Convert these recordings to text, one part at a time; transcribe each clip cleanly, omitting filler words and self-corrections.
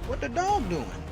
What the dog doing?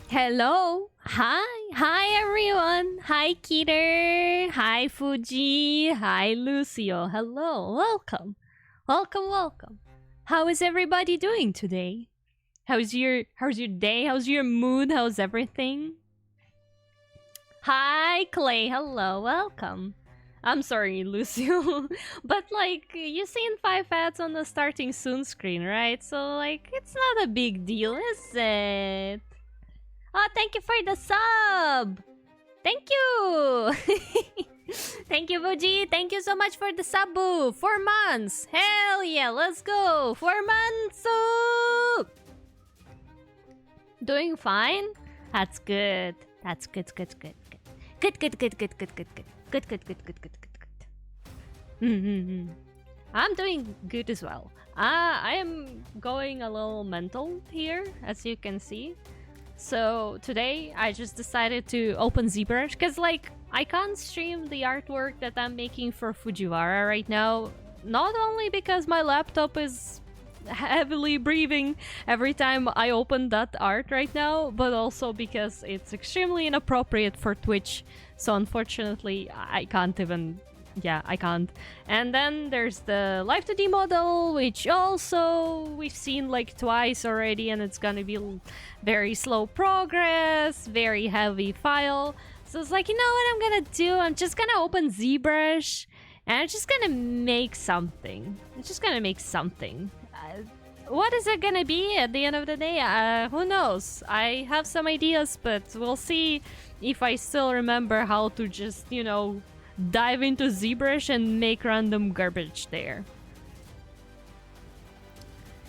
Hello. Hi. Hi, everyone. Hi, Keter. Hi, Fuji. Hi, Lucio. Hello. Welcome. Welcome, welcome. How is everybody doing today? How's your day? How's your mood? How's everything? Hi, Clay. Hello. Welcome. I'm sorry, Lucio. but like you seen 5 ads on the starting soon screen, right? So like it's not a big deal, is it? Oh, thank you for the sub. Thank you. Thank you, Fuji. Thank you so much for the sub, boo. 4 months. Hell yeah, let's go. 4 months. Doing fine? That's good. That's good, good, good, good. Good, good, good, good, good, good, good. Good, good, good, good, good, good, good. Mm-hmm. I'm doing good as well. I am going a little mental here, as you can see. So today I just decided to open ZBrush because like I can't stream the artwork that I'm making for Fujiwara right now. Not only because my laptop is heavily breathing every time I open that art right now, but also because it's extremely inappropriate for Twitch. So unfortunately, I can't even. Yeah, I can't. And then there's the Live 2D model, which also we've seen like twice already, and it's gonna be very slow progress, very heavy file. So it's like, you know what I'm gonna do? I'm just gonna open ZBrush and I'm just gonna make something. I'm just gonna make something. What is it gonna be at the end of the day? Who knows? I have some ideas, but we'll see if I still remember how to just, dive into ZBrush and make random garbage there.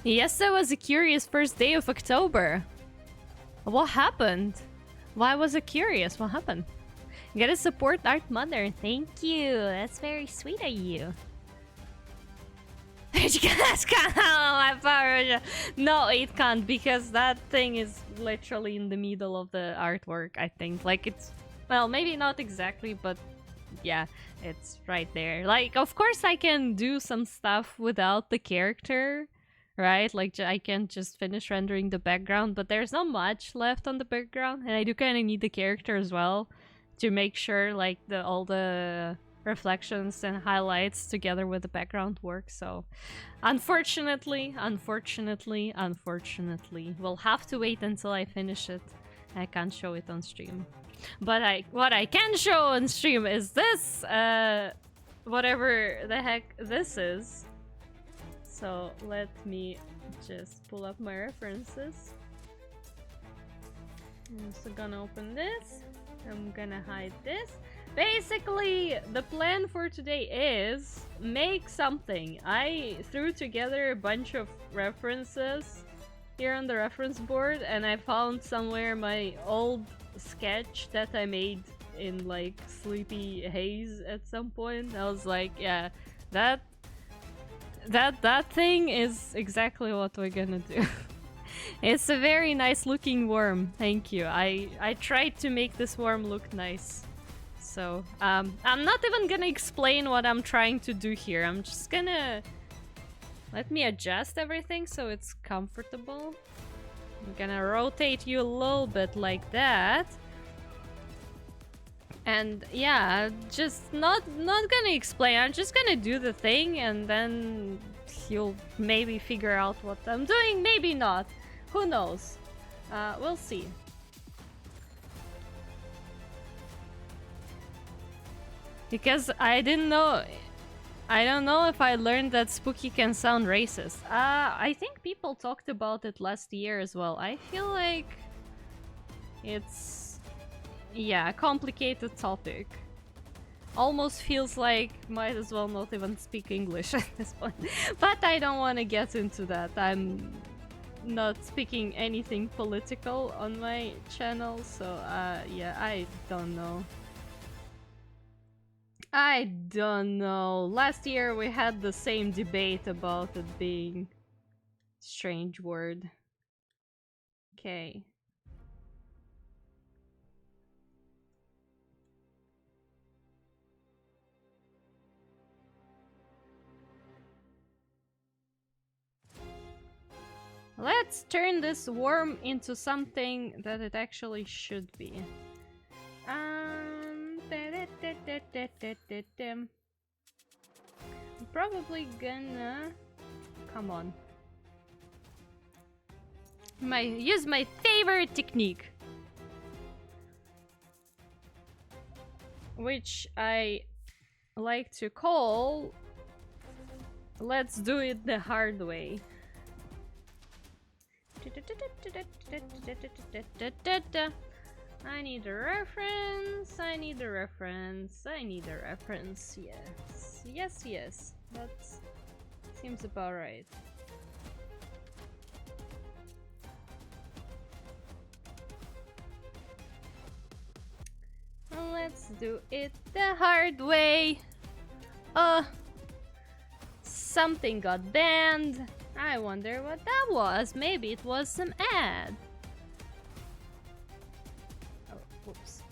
Yes, that was a curious first day of October. What happened? Why was it curious? What happened? Gotta support Art Mother. Thank you. That's very sweet of you. No, it can't because that thing is literally in the middle of the artwork, I think. Like it's, well, maybe not exactly, but yeah, it's right there. Like, of course I can do some stuff without the character, right? Like I can just finish rendering the background, but there's not much left on the background, and I do kind of need the character as well to make sure like all the reflections and highlights together with the background work. So unfortunately, we'll have to wait until I finish it. I can't show it on stream. But what I can show on stream is this, whatever the heck this is. So let me just pull up my references. I'm also gonna open this. I'm gonna hide this. Basically, the plan for today is make something. I threw together a bunch of references here on the reference board, and I found somewhere my old sketch that I made in like Sleepy Haze at some point. I was like, yeah, that thing is exactly what we're gonna do. It's a very nice looking worm. Thank you. I tried to make this worm look nice. So, I'm not even gonna explain what I'm trying to do here. I'm just gonna let me adjust everything so it's comfortable. I'm gonna rotate you a little bit like that. And yeah, just not gonna explain. I'm just gonna do the thing and then you'll maybe figure out what I'm doing, maybe not. Who knows? We'll see. Because I don't know if I learned that Spooky can sound racist. I think people talked about it last year as well. I feel like it's, yeah, a complicated topic. Almost feels like might as well not even speak English at this point. But I don't want to get into that. I'm not speaking anything political on my channel, so yeah, I don't know. I don't know. Last year we had the same debate about it being strange word. Okay. Let's turn this worm into something that it actually should be. I'm probably gonna... Come on. Use my favorite technique. Which I like to call... Let's do it the hard way. I need a reference, I need a reference, I need a reference, yes. Yes, yes, that seems about right. Let's do it the hard way. Something got banned. I wonder what that was. Maybe it was some ad. Oh, whoops.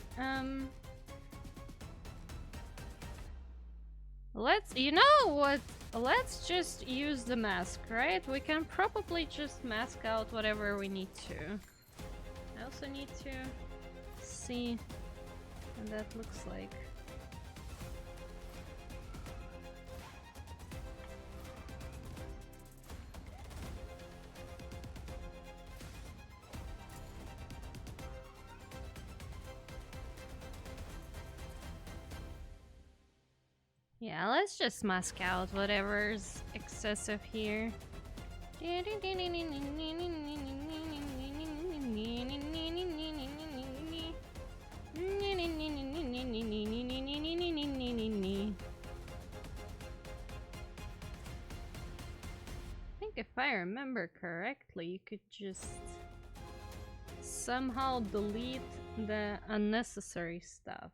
You know what? Let's just use the mask, right? We can probably just mask out whatever we need to. I also need to see what that looks like. Yeah, let's just mask out whatever's excessive here. I think if I remember correctly, you could just somehow delete the unnecessary stuff.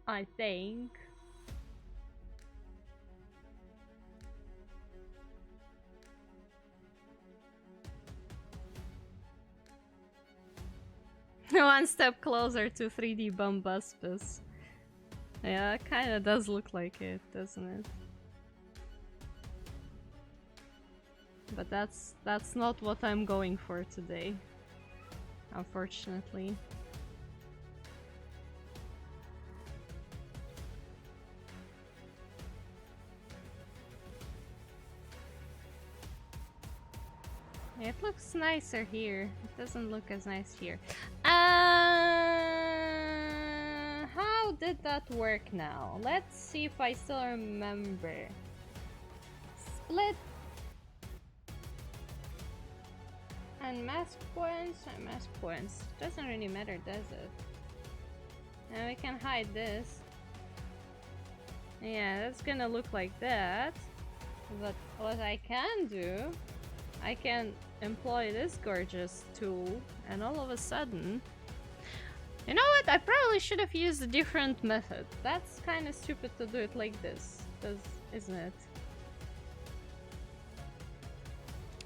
I think. One step closer to 3D Bumbuspus. Yeah, it kinda does look like it, doesn't it? But that's not what I'm going for today. Unfortunately. It looks nicer here. It doesn't look as nice here. How did that work now? Let's see if I still remember. Split. And mask points and mask points. Doesn't really matter, does it? And we can hide this. Yeah, that's gonna look like that. But what I can do, I can employ this gorgeous tool, and all of a sudden... You know what? I probably should have used a different method. That's kind of stupid to do it like this, isn't it?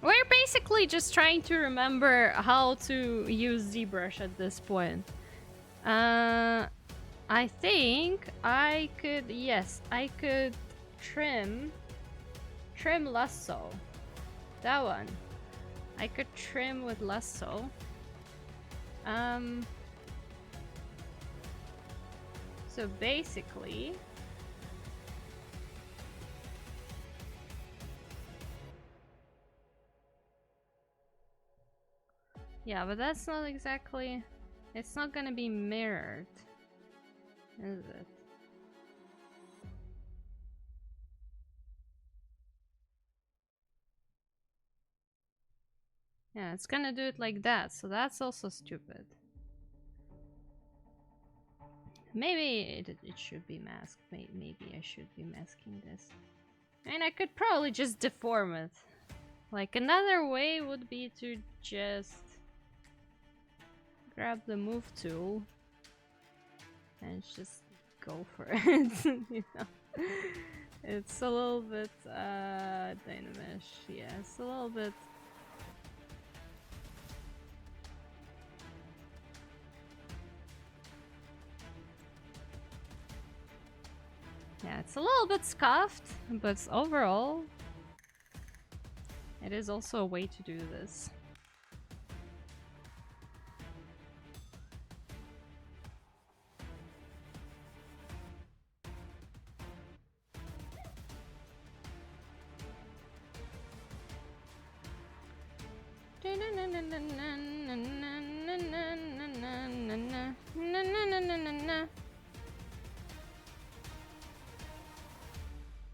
We're basically just trying to remember how to use ZBrush at this point. I think I could... Yes, I could trim lasso. That one. I could trim with lasso. So basically... Yeah, but that's not exactly... It's not gonna be mirrored, is it? Yeah, it's gonna do it like that, so that's also stupid. Maybe it should be masked. Maybe I should be masking this. And I could probably just deform it. Like, another way would be to just grab the move tool and just go for it, you know? It's a little bit, Dynamesh, yeah, it's a little bit... Yeah, it's a little bit scuffed, but overall, it is also a way to do this.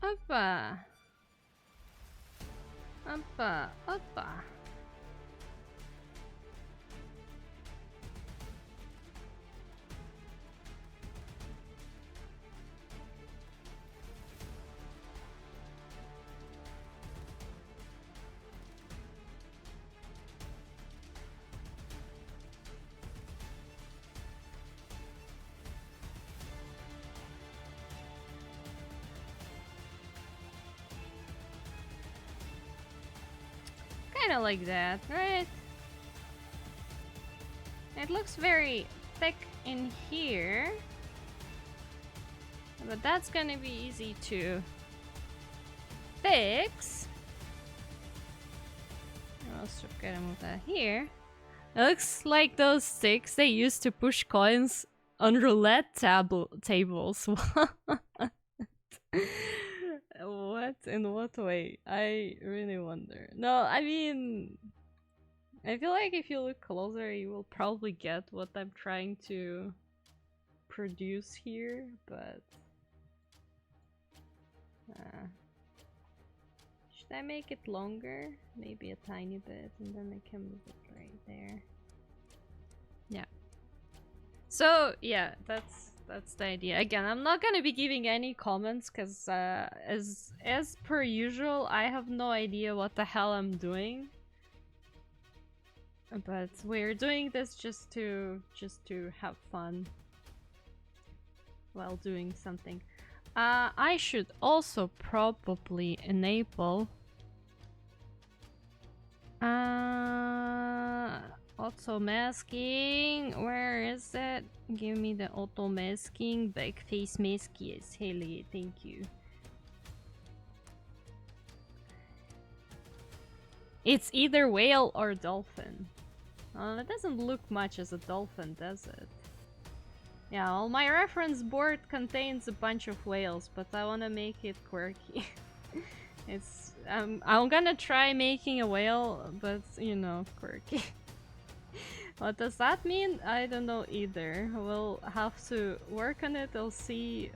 Oppa. Oppa, oppa. Kinda like that, right? It looks very thick in here. But that's gonna be easy to fix. Also gotta move that here. It looks like those sticks they used to push coins on roulette tables. What? In what way? I really wonder. No, I mean, I feel like if you look closer, you will probably get what I'm trying to produce here, but should I make it longer? Maybe a tiny bit, and then I can move it right there. Yeah. So yeah, that's the idea. Again, I'm not gonna be giving any comments because as per usual, I have no idea what the hell I'm doing. But we're doing this just to have fun while doing something. I should also probably enable auto masking. Where is it? Give me the auto masking. Back face mask. Yes, Haley, thank you. It's either whale or dolphin. It doesn't look much as a dolphin, does it? Yeah, well, my reference board contains a bunch of whales, but I want to make it quirky. It's I'm gonna try making a whale, but you know, quirky. What does that mean? I don't know either. We'll have to work on it. I'll see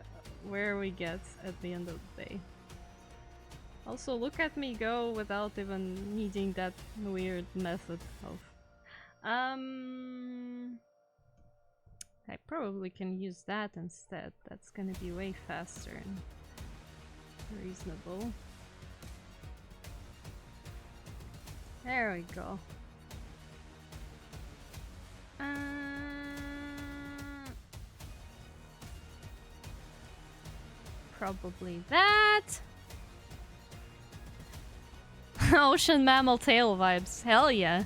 where we get at the end of the day. Also, look at me go without even needing that weird method of... I probably can use that instead. That's gonna be way faster and reasonable. There we go. Probably that. Ocean mammal tail vibes. Hell yeah.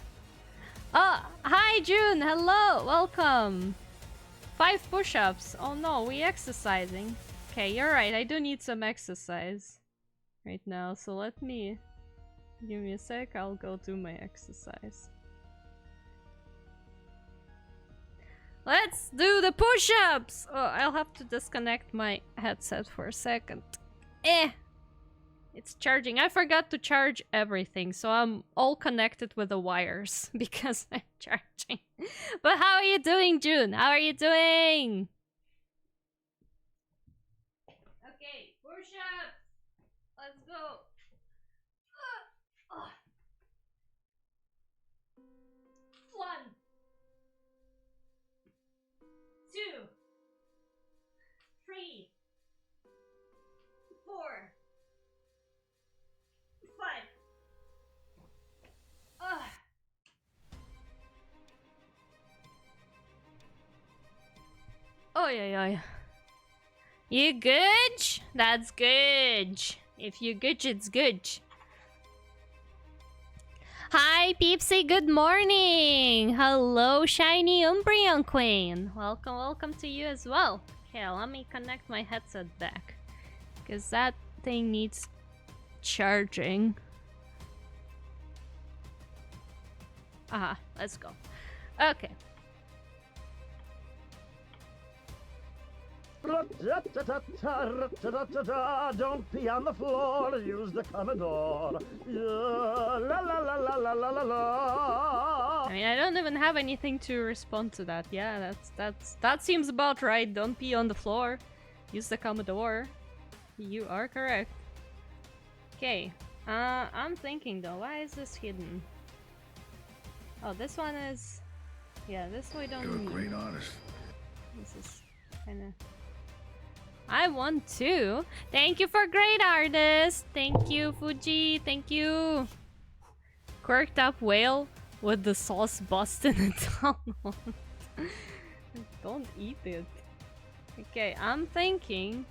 Oh, hi June. Hello. Welcome. 5 push-ups. Oh no, we exercising. Okay, you're right. I do need some exercise right now. So let me... Give me a sec. I'll go do my exercise. Let's do the push-ups! Oh, I'll have to disconnect my headset for a second. It's charging. I forgot to charge everything, so I'm all connected with the wires because I'm charging. But how are you doing, June? How are you doing? Okay, push-ups! Let's go! 1, 2, 3, 4, 5. Oh yeah. You good? That's good. If you good, it's good. Hi, Peepsy. Good morning. Hello, shiny Umbrian Queen. Welcome to you as well. Okay, let me connect my headset back. Because that thing needs charging. Aha, let's go. Okay. Don't pee on the floor, use the Commodore. I mean, I don't even have anything to respond to that. Yeah, that seems about right. Don't pee on the floor. Use the Commodore. You are correct. Okay. I'm thinking though, why is this hidden? Oh, this one is... Yeah, this we don't need. You're a great artist. This is kinda... I want to. Thank you for great artist. Thank you, Fuji. Thank you. Quirked up whale with the sauce busting it down. Don't eat it. Okay, I'm thinking.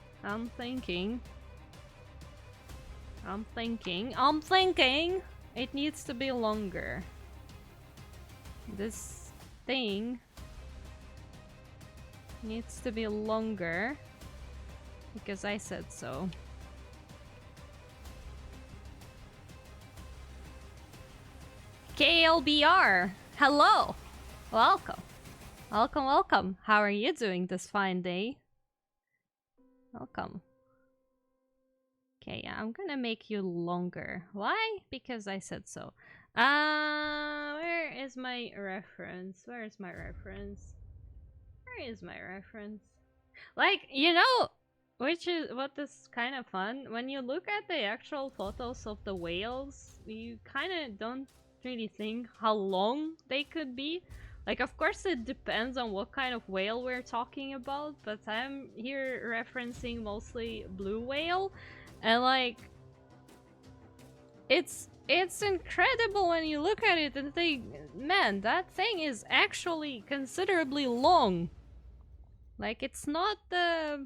It needs to be longer. This thing needs to be longer. Because I said so. KLBR, hello! Welcome. Welcome. How are you doing this fine day? Welcome. Okay, yeah, I'm gonna make you longer. Why? Because I said so. Where is my reference? Where is my reference? Like, you know... Which is what is kind of fun. When you look at the actual photos of the whales, you kind of don't really think how long they could be. Like, of course it depends on what kind of whale we're talking about, but I'm here referencing mostly blue whale. And like, it's incredible when you look at it and think, man, that thing is actually considerably long. Like, it's not the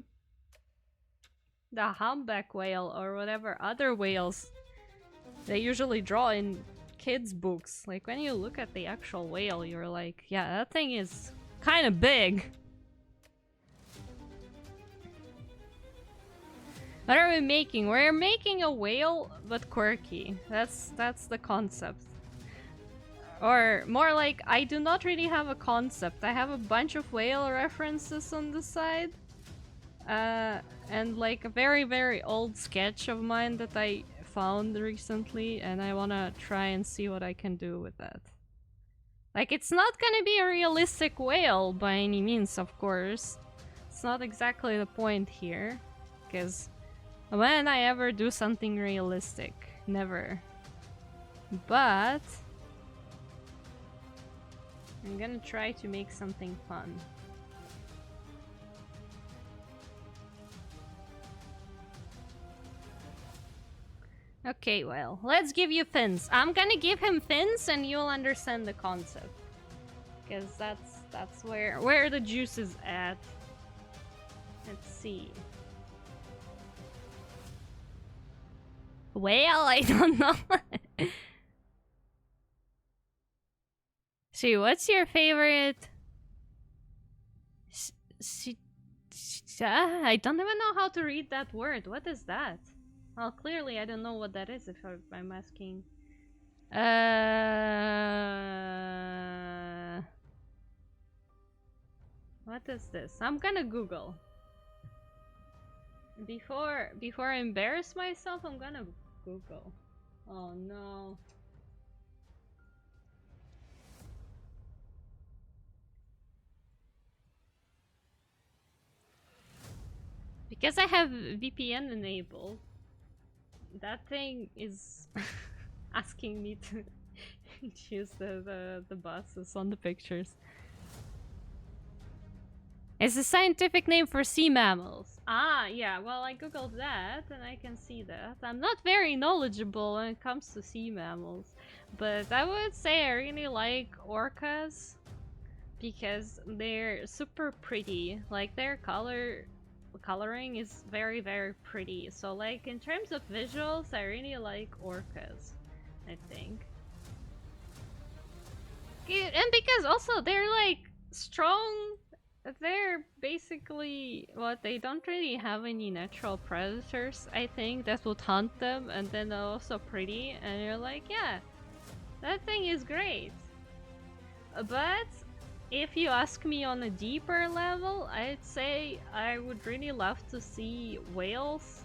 humpback whale or whatever other whales they usually draw in kids' books. Like, when you look at the actual whale, you're like, yeah, that thing is kind of big. What are we making? We're making a whale, but quirky. That's the concept. Or more like, I do not really have a concept. I have a bunch of whale references on the side. And like a very, very old sketch of mine that I found recently, and I wanna try and see what I can do with that. Like, it's not gonna be a realistic whale by any means, of course. It's not exactly the point here, because when I ever do something realistic? Never. But I'm gonna try to make something fun. Okay, well, let's give you fins. I'm gonna give him fins and you'll understand the concept. Because that's where the juice is at. Let's see. Well, I don't know. See, what's your favorite? I don't even know how to read that word. What is that? Well, clearly I don't know what that is if I'm asking. What is this? I'm gonna Google. Before I embarrass myself, I'm gonna Google. Oh no. Because I have VPN enabled, that thing is asking me to choose the buses on the pictures. It's a scientific name for sea mammals. Ah, yeah, well, I googled that and I can see that. I'm not very knowledgeable when it comes to sea mammals, but I would say I really like orcas because they're super pretty. Like, their coloring is very, very pretty. So, like, in terms of visuals, I really like orcas, I think. And because also they're like strong they're basically what, they don't really have any natural predators, I think, that would hunt them, and then they're also pretty, and you're like, yeah, that thing is great. But if you ask me on a deeper level, I'd say I would really love to see whales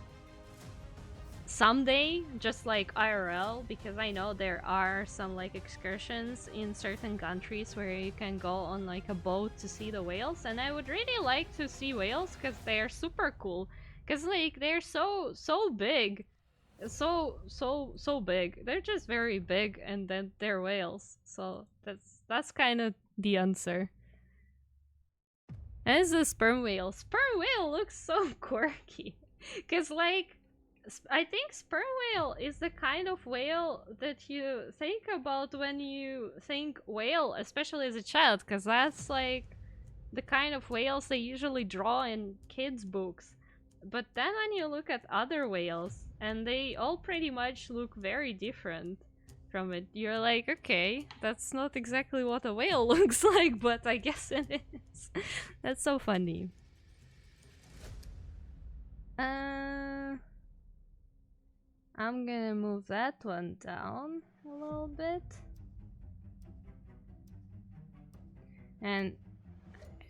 someday, just like IRL, because I know there are some like excursions in certain countries where you can go on like a boat to see the whales, and I would really like to see whales because they're super cool, because like they're so big, so big. They're just very big, and then they're whales. So that's kind of the answer. And it's a sperm whale. Sperm whale looks so quirky. Because, like, I think sperm whale is the kind of whale that you think about when you think whale, especially as a child. Because that's, like, the kind of whales they usually draw in kids' books. But then when you look at other whales, and they all pretty much look very different from it, you're like, okay, that's not exactly what a whale looks like, but I guess it is. That's so funny. I'm gonna move that one down a little bit. And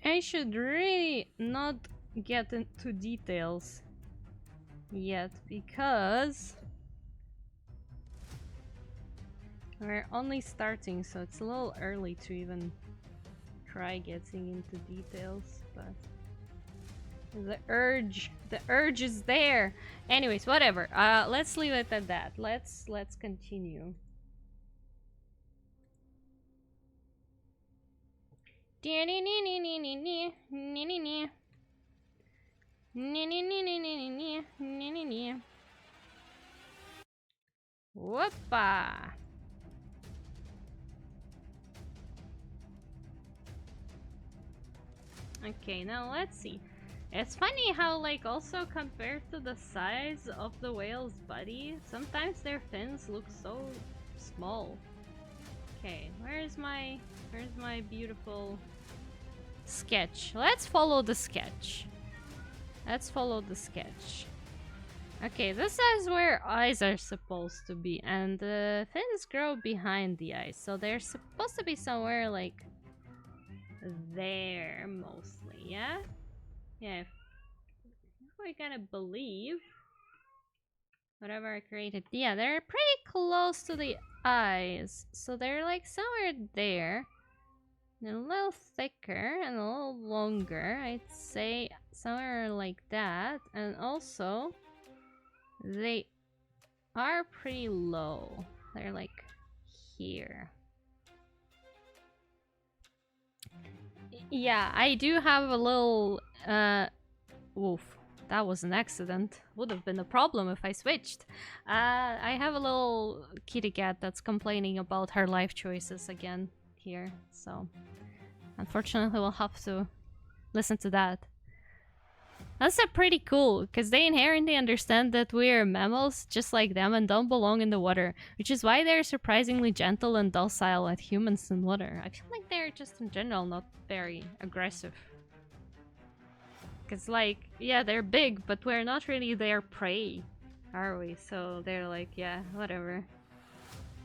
I should really not get into details yet, because we're only starting, so it's a little early to even try getting into details, but the urge is there. Anyways, whatever. Let's leave it at that. Let's continue. Whoopa. Okay, now let's see. It's funny how, like, also compared to the size of the whale's body, sometimes their fins look so small. Okay, where's my beautiful sketch? Let's follow the sketch. Let's follow the sketch. Okay, this is where eyes are supposed to be, and the fins grow behind the eyes, so they're supposed to be somewhere like there mostly, yeah? Yeah, if we're gonna believe whatever I created. Yeah, they're pretty close to the eyes, so they're like somewhere there. And a little thicker and a little longer, I'd say somewhere like that. And also, they are pretty low. They're like here. Yeah, I do have a little oof, that was an accident. Would have been a problem if I switched. I have a little kitty cat that's complaining about her life choices again here, so unfortunately we'll have to listen to that. That's pretty cool, because they inherently understand that we're mammals just like them and don't belong in the water, which is why they're surprisingly gentle and docile at humans in water. I feel like they're just in general not very aggressive. Because, like, yeah, they're big, but we're not really their prey, are we? So they're like, yeah, whatever.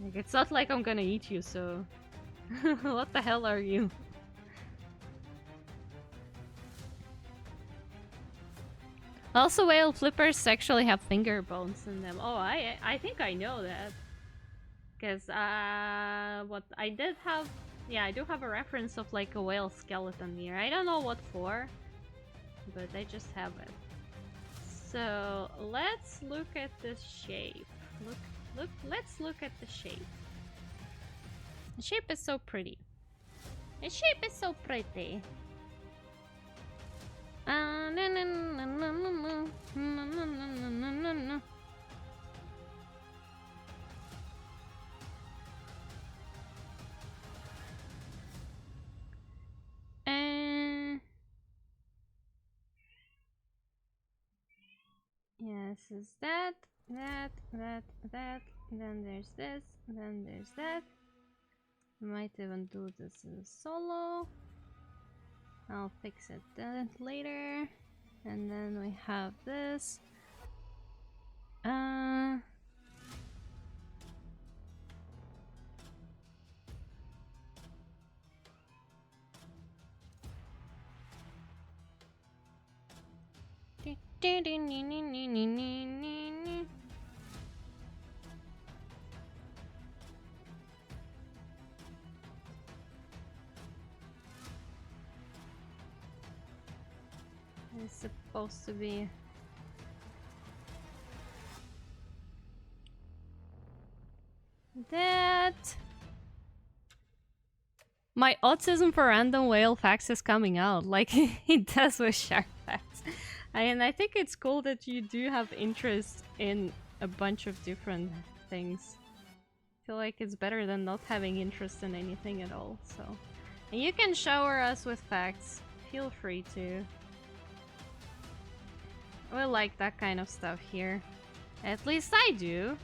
Like, it's not like I'm gonna eat you, so... What the hell are you? Also, whale flippers actually have finger bones in them. Oh, I think I know that. Because, what I did have... Yeah, I do have a reference of, like, a whale skeleton here. I don't know what for, but I just have it. So, let's look at the shape. Let's look at the shape. The shape is so pretty. The shape is so pretty. Yes, is that, then there's this, then there's that. I might even do this in solo. I'll fix it later. And then we have this. It's supposed to be that. My autism for random whale facts is coming out, like it does with shark facts. And I think it's cool that you do have interest in a bunch of different things. I feel like it's better than not having interest in anything at all, so. And you can shower us with facts. Feel free to. We like that kind of stuff here. At least I do.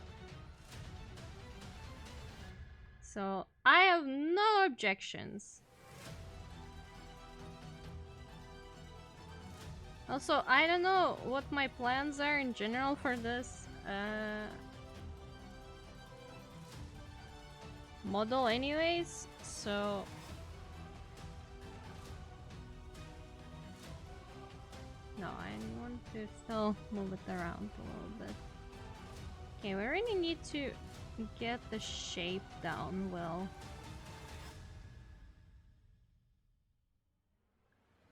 So, I have no objections. Also, I don't know what my plans are in general for this model anyways, so... No, I want to still move it around a little bit. Okay, we really need to get the shape down well.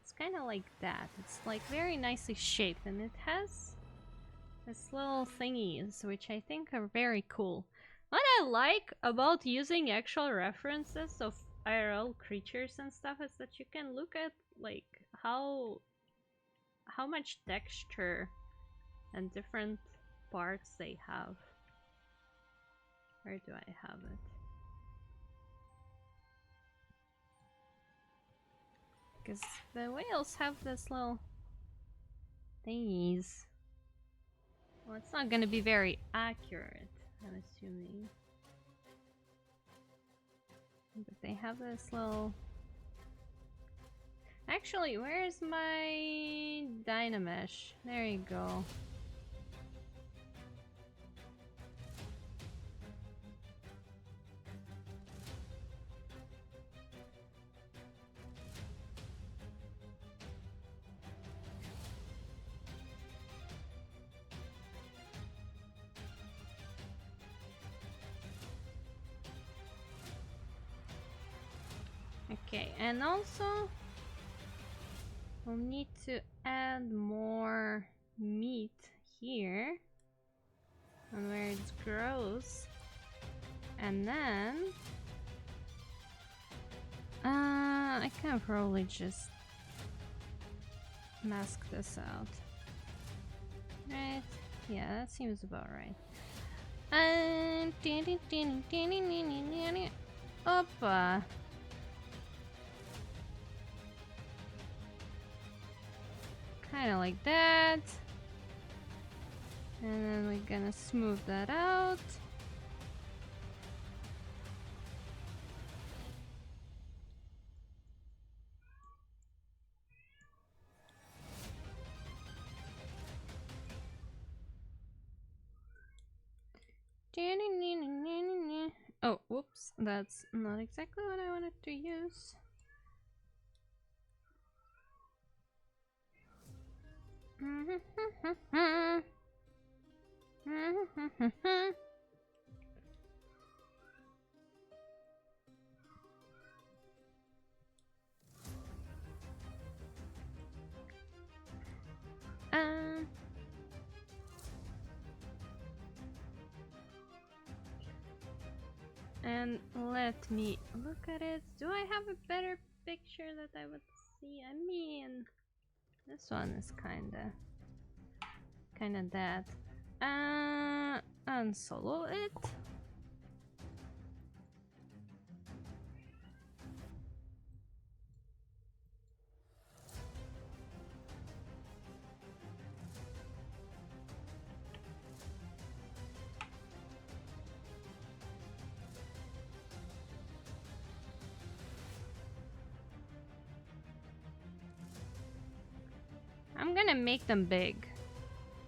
It's kind of like that. It's like very nicely shaped, and it has this little thingies, which I think are very cool. What I like about using actual references of IRL creatures and stuff is that you can look at like how much texture and different parts they have. Where do I have it? Because the whales have this little thingies. Well, it's not gonna be very accurate, I'm assuming. But they have this little... Actually, where's my Dynamesh? There you go. Okay, and also we'll need to add more meat here and where it grows, and then I can probably just mask this out, right? Yeah, that seems about right. And Oppa. Kind of like that. And then we're gonna smooth that out. Oh, whoops. That's not exactly what I wanted to use. And let me look at it. Do I have a better picture that I would see? I mean, this one is kinda that. Unsolo it. I'm gonna make them big.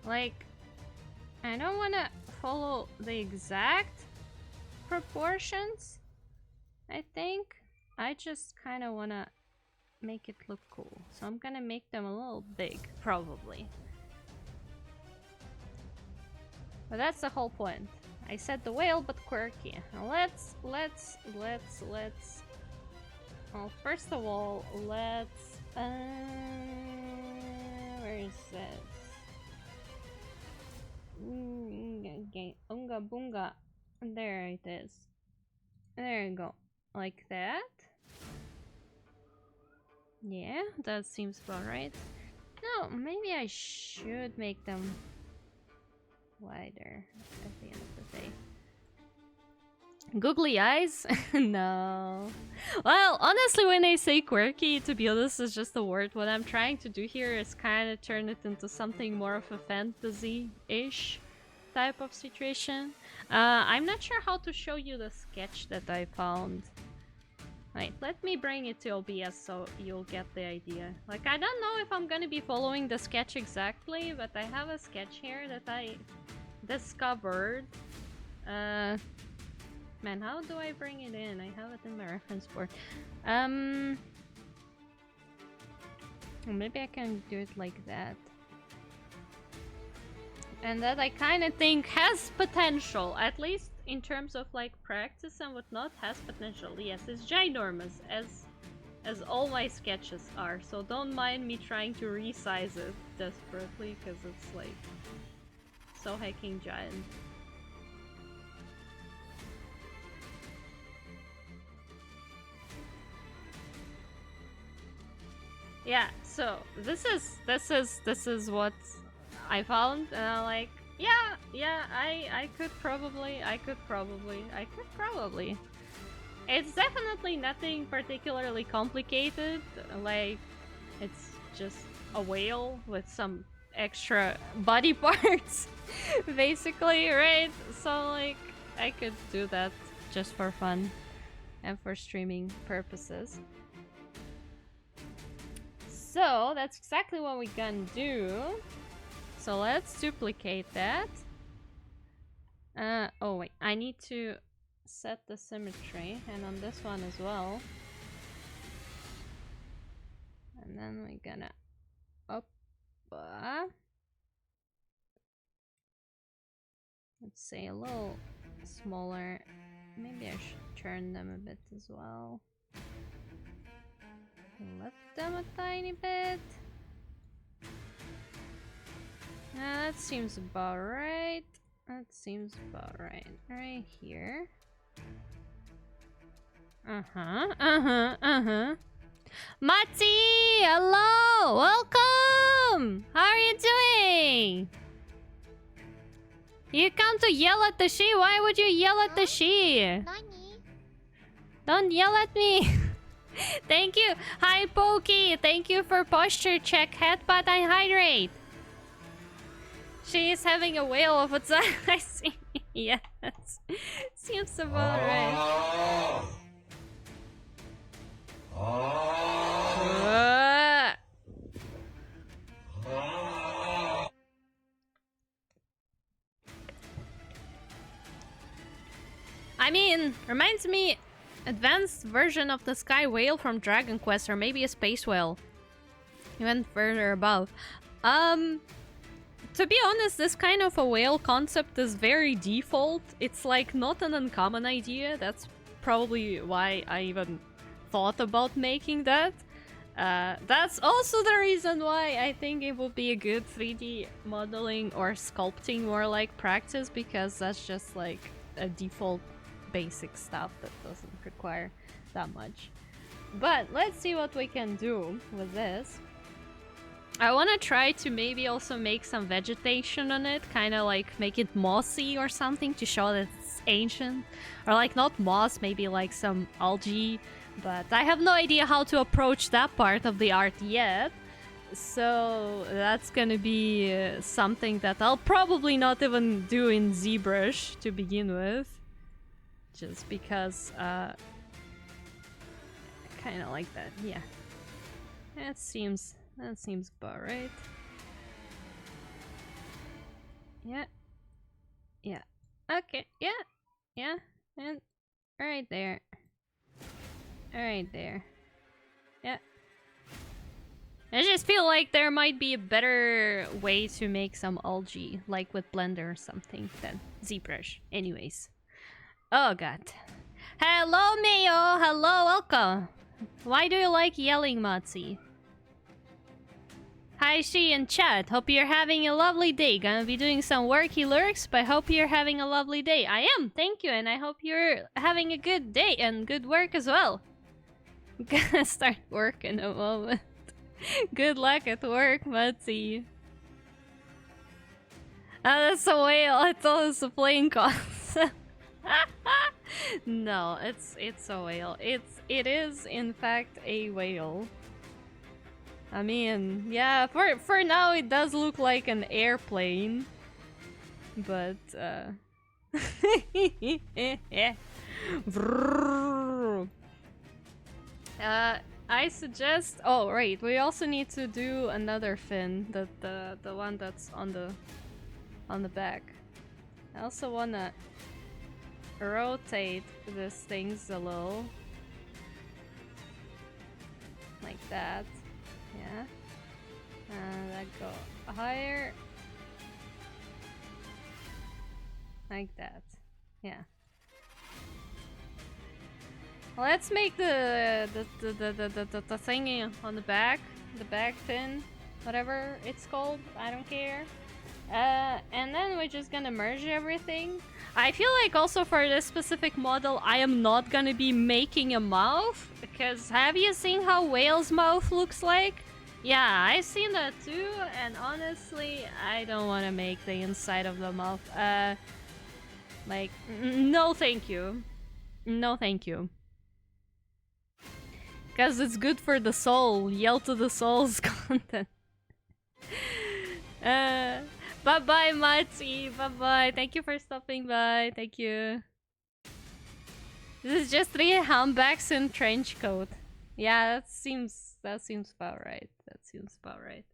Like, I don't wanna follow the exact proportions, I think. I just kind of wanna make it look cool. So I'm gonna make them a little big, probably. But that's the whole point. I said the whale, but quirky. Now let's... Well, first of all, let's... where is this? Okay, Unga Boonga. There it is. There you go. Like that. Yeah, that seems about right. No, maybe I should make them wider at the end of the day. Googly eyes? No. Well, honestly, when I say quirky, to be honest, is just a word. What I'm trying to do here is kind of turn it into something more of a fantasy-ish type of situation. I'm not sure how to show you the sketch that I found. Wait, let me bring it to OBS so you'll get the idea. Like, I don't know if I'm gonna be following the sketch exactly, but I have a sketch here that I discovered. Man, how do I bring it in? I have it in my reference board. Maybe I can do it like that. And that I kind of think has potential, at least in terms of like practice and whatnot, has potential. Yes, it's ginormous, as all my sketches are. So don't mind me trying to resize it desperately, because it's like so hecking giant. Yeah, so this is what I found, and I'm like, yeah, I could probably. It's definitely nothing particularly complicated, like, it's just a whale with some extra body parts, basically, right? So, like, I could do that just for fun and for streaming purposes. So that's exactly what we're gonna do. So let's duplicate that. Oh wait, I need to set the symmetry, and on this one as well. And then we're gonna let's say a little smaller. Maybe I should turn them a bit as well. Lift them a tiny bit. That seems about right. Right here. Mati! Hello! Welcome! How are you doing? You come to yell at the she? Why would you yell at the she? Don't yell at me! Thank you! Hi, Pokey! Thank you for posture check, headbutt, and hydrate! She is having a whale of a time. I see. Yes. Seems about right. I mean, reminds me, advanced version of the sky whale from Dragon Quest, or maybe a space whale. Even further above. To be honest, this kind of a whale concept is very default. It's like not an uncommon idea. That's probably why I even thought about making that. That's also the reason why I think it would be a good 3D modeling or sculpting more like practice, because that's just like a default basic stuff that doesn't require that much. But let's see what we can do with this. I want to try to maybe also make some vegetation on it, kind of like make it mossy or something to show that it's ancient. Or like not moss, maybe like some algae. But I have no idea how to approach that part of the art yet. So that's gonna be something that I'll probably not even do in ZBrush to begin with. Just because, kind of like that, yeah. That seems about right. Yeah. Yeah. Okay. Yeah. Yeah. And right there. Right there. Yeah. I just feel like there might be a better way to make some algae, like with Blender or something, than ZBrush. Anyways. Oh god. Hello, Mayo! Hello, welcome! Why do you like yelling, Matsi? Hi, she in chat. Hope you're having a lovely day. Gonna be doing some worky lurks, but hope you're having a lovely day. I am, thank you, and I hope you're having a good day and good work as well. Gonna start work in a moment. Good luck at work, Matsi. Oh, that's a whale. I thought it was a plane concept. No, it's a whale. It is in fact a whale. I mean, yeah, for now it does look like an airplane. But I suggest, oh right, we also need to do another fin, the one that's on the back. I also wanna rotate these things a little. Like that. Yeah. That go higher. Like that. Yeah. Let's make the thingy on the back fin, whatever it's called. I don't care. And then we're just gonna merge everything. I feel like also for this specific model, I am not gonna be making a mouth, because have you seen how whale's mouth looks like? Yeah, I've seen that too, and honestly, I don't want to make the inside of the mouth. Like, no thank you. No thank you. Because it's good for the soul. Yell to the soul's content. Bye-bye, Matsi. Bye-bye. Thank you for stopping by. Thank you. This is just 3 humpbacks in trench coat. Yeah, that seems about right. That seems about right.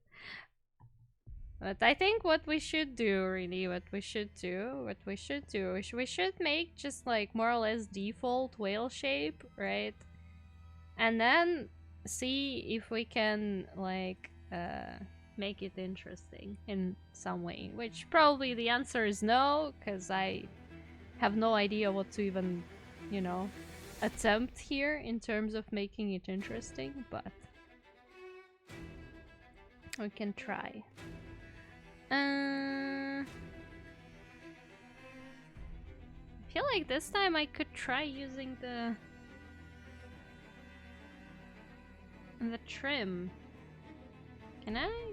But I think what we should do, really, we should make just like more or less default whale shape, right? And then see if we can like make it interesting in some way, which probably the answer is no, because I have no idea what to even, you know, attempt here in terms of making it interesting, but we can try. I feel like this time I could try using the trim. Can I?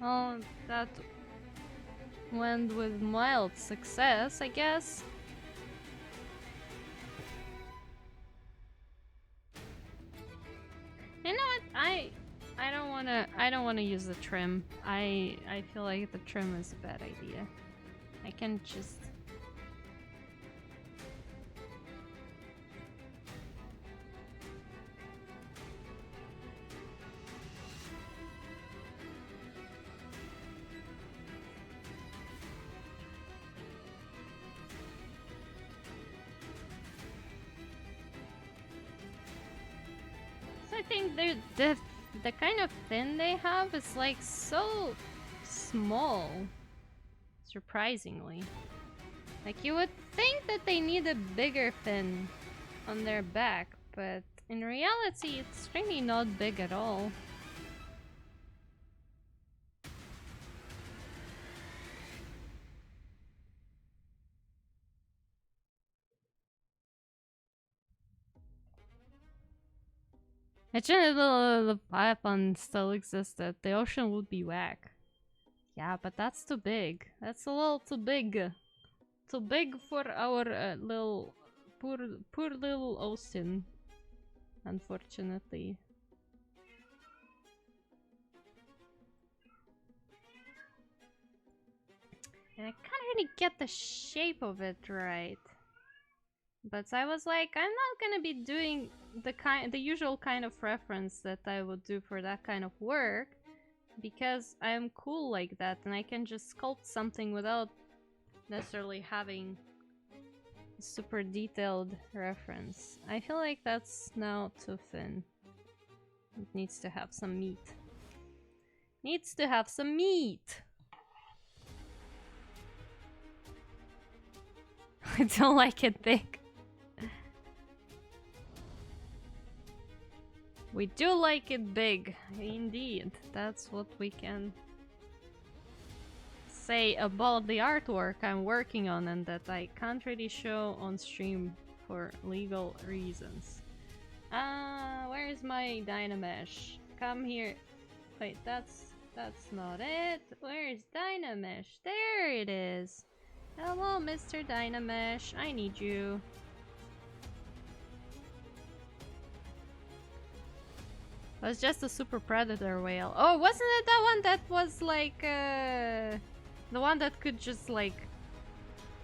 Oh, that went with mild success, I guess. You know what? I don't wanna use the trim. I feel like the trim is a bad idea. I can just I think the kind of fin they have is like so small, surprisingly. Like you would think that they need a bigger fin on their back, but in reality it's really not big at all. Imagine if the Python still existed, the ocean would be whack. Yeah, but that's too big. That's a little too big. Too big for our little... Poor little ocean. Unfortunately. And I can't really get the shape of it right. But I was like, I'm not gonna be doing the usual kind of reference that I would do for that kind of work. because I'm cool like that and I can just sculpt something without necessarily having a super detailed reference. I feel like that's now too thin. It needs to have some meat. Needs to have some meat! I don't like it big. We do like it big, indeed. That's what we can say about the artwork I'm working on and that I can't really show on stream for legal reasons. Where is my Dynamesh? Come here. Wait, that's not it. Where is Dynamesh? There it is. Hello, Mr. Dynamesh. I need you. It was just a super predator whale. Oh, wasn't it that one that was like, the one that could just like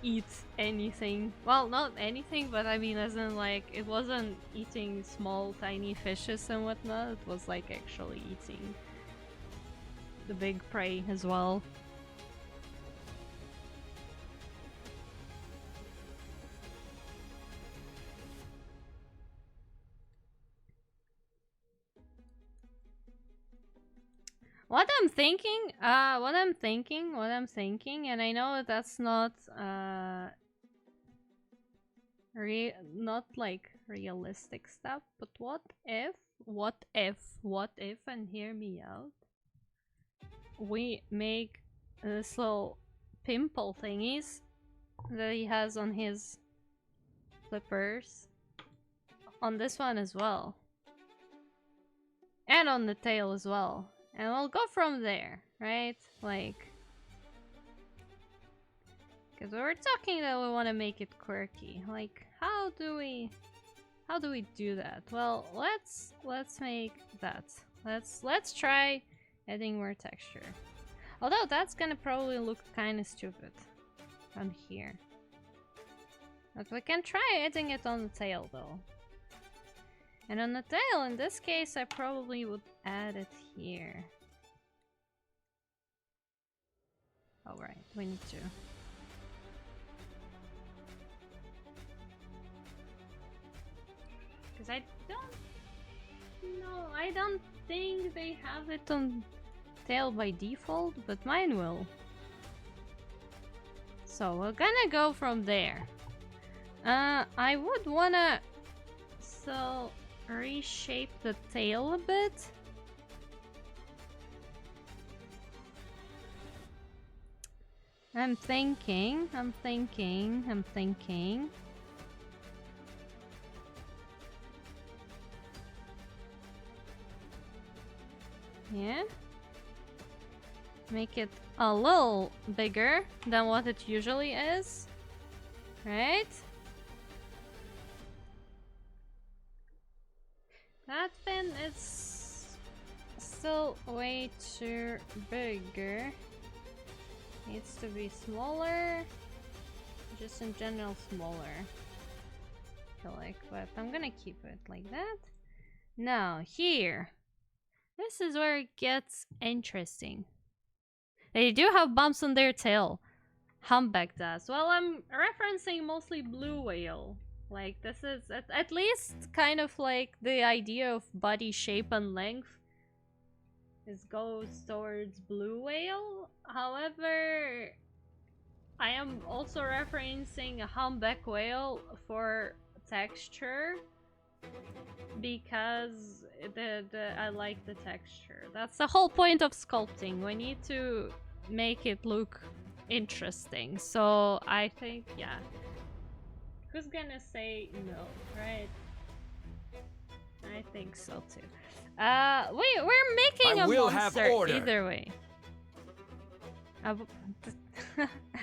eat anything? Well, not anything, but I mean as in like, it wasn't eating small tiny fishes and whatnot. It was like actually eating the big prey as well. What I'm thinking, and I know that's not, not like realistic stuff, but what if, and hear me out, we make this little pimple thingies that he has on his flippers on this one as well. And on the tail as well. And we'll go from there, right? Like, because we were talking that we want to make it quirky. Like, how do we do that? Well, let's make that. Let's try adding more texture. Although that's gonna probably look kind of stupid on here. But we can try adding it on the tail though. And on the tail, in this case, I probably would add it here. Oh right, we need to. Because I don't think they have it on tail by default, but mine will. So we're gonna go from there. I would wanna reshape the tail a bit. I'm thinking. Yeah. Make it a little bigger than what it usually is. Right? That fin is still way too bigger. Needs to be smaller. Just in general smaller. I feel like, but I'm gonna keep it like that. Now, here. This is where it gets interesting. They do have bumps on their tail. Humpback does. Well, I'm referencing mostly blue whale. Like, this is at least kind of like the idea of body shape and length. This goes towards blue whale. However, I am also referencing a humpback whale for texture. Because I like the texture. That's the whole point of sculpting. We need to make it look interesting. So I think, yeah. Who's gonna say no, right? I think so too. We're making a monster either way.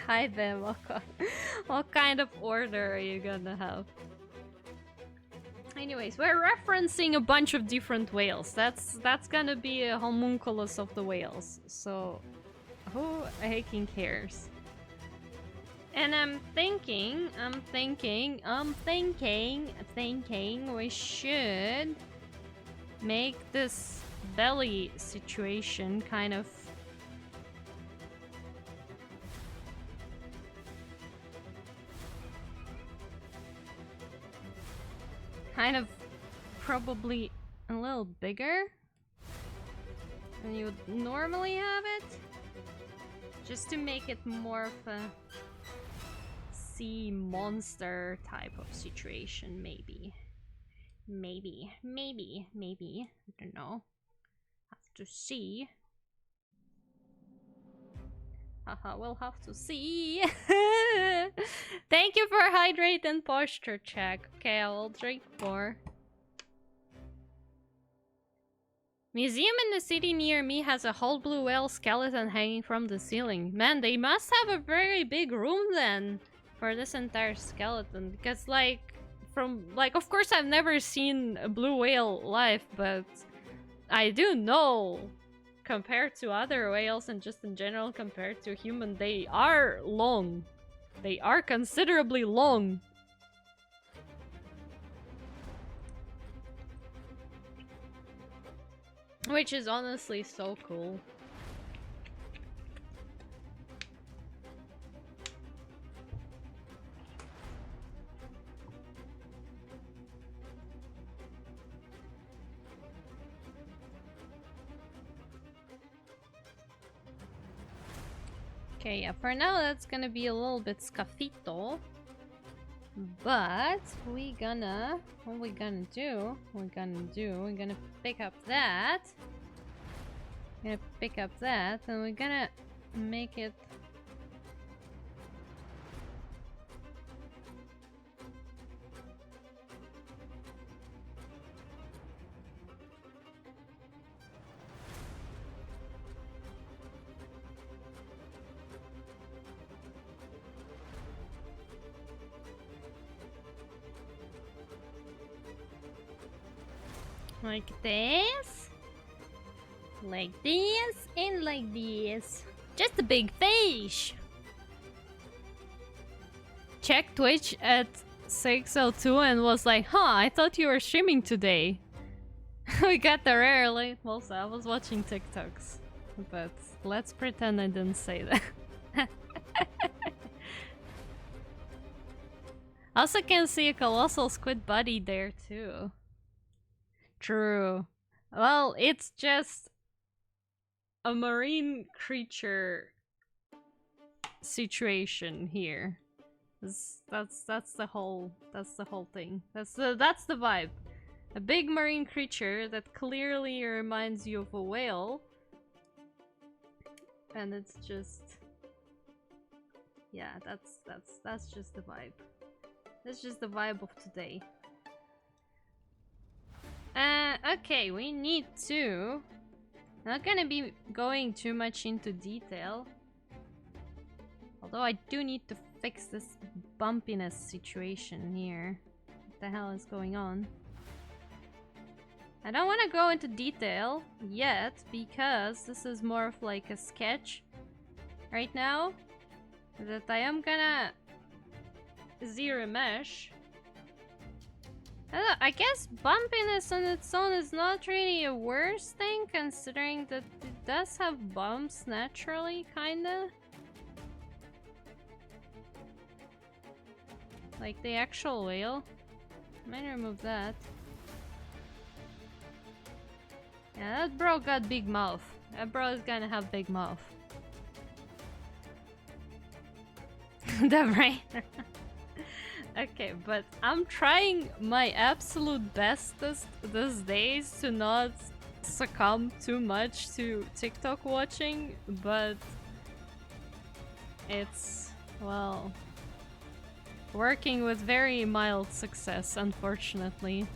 Hi there, what kind of order are you gonna have? Anyways, we're referencing a bunch of different whales. That's gonna be a homunculus of the whales. So, who hacking cares? And I'm thinking we should make this belly situation kind of probably a little bigger than you would normally have it, just to make it more of a sea monster type of situation. Maybe I don't know, have to see. Haha, we'll have to see. Thank you for hydrate and posture check. Okay, I will drink more. Museum in the city near me has a whole blue whale skeleton hanging from the ceiling. Man, they must have a very big room then for this entire skeleton, because of course I've never seen a blue whale live, but I do know compared to other whales and just in general compared to human, they are long. They are considerably long. Which is honestly so cool. Okay, yeah, for now that's gonna be a little bit scafito. But what we gonna do, we're gonna pick up that. And we're gonna make it like this, and like this. Just a big fish. Check Twitch at 6:02 and was like, huh, I thought you were streaming today. We got there early. Also, I was watching TikToks. But let's pretend I didn't say that. Also can see a colossal squid body there too. True. Well, it's just a marine creature situation here. That's the whole thing. That's the vibe. A big marine creature that clearly reminds you of a whale. And it's just, yeah, that's just the vibe. That's just the vibe of today. Okay, we need to... Not gonna be going too much into detail. Although I do need to fix this bumpiness situation here. What the hell is going on? I don't want to go into detail yet, because this is more of like a sketch right now. That I am gonna zero mesh. I guess bumpiness on its own is not really a worse thing, considering that it does have bumps naturally, kinda. Like the actual whale. I might remove that. Yeah, that bro got big mouth. That bro is gonna have big mouth. The brain. Okay, but I'm trying my absolute bestest these days to not succumb too much to TikTok watching, but it's, well, working with very mild success, unfortunately.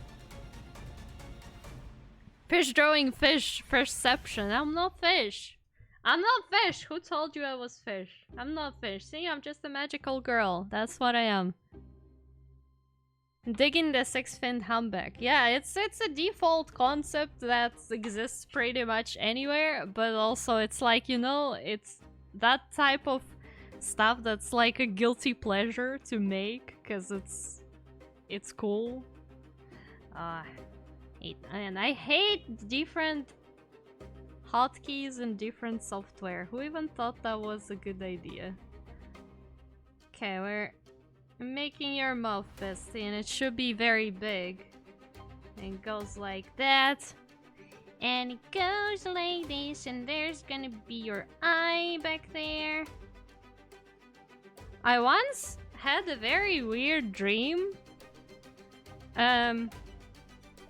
Fish drawing fish perception. I'm not fish. I'm not fish. Who told you I was fish? I'm not fish. See, I'm just a magical girl. That's what I am. Digging the six-finned humpback. Yeah, it's a default concept that exists pretty much anywhere, but also it's like, you know, it's that type of stuff that's like a guilty pleasure to make, because it's cool. And I hate different hotkeys in different software. Who even thought that was a good idea? Okay, we're making your mouth bestie, and it should be very big. And it goes like that. And it goes like this, and there's gonna be your eye back there. I once had a very weird dream.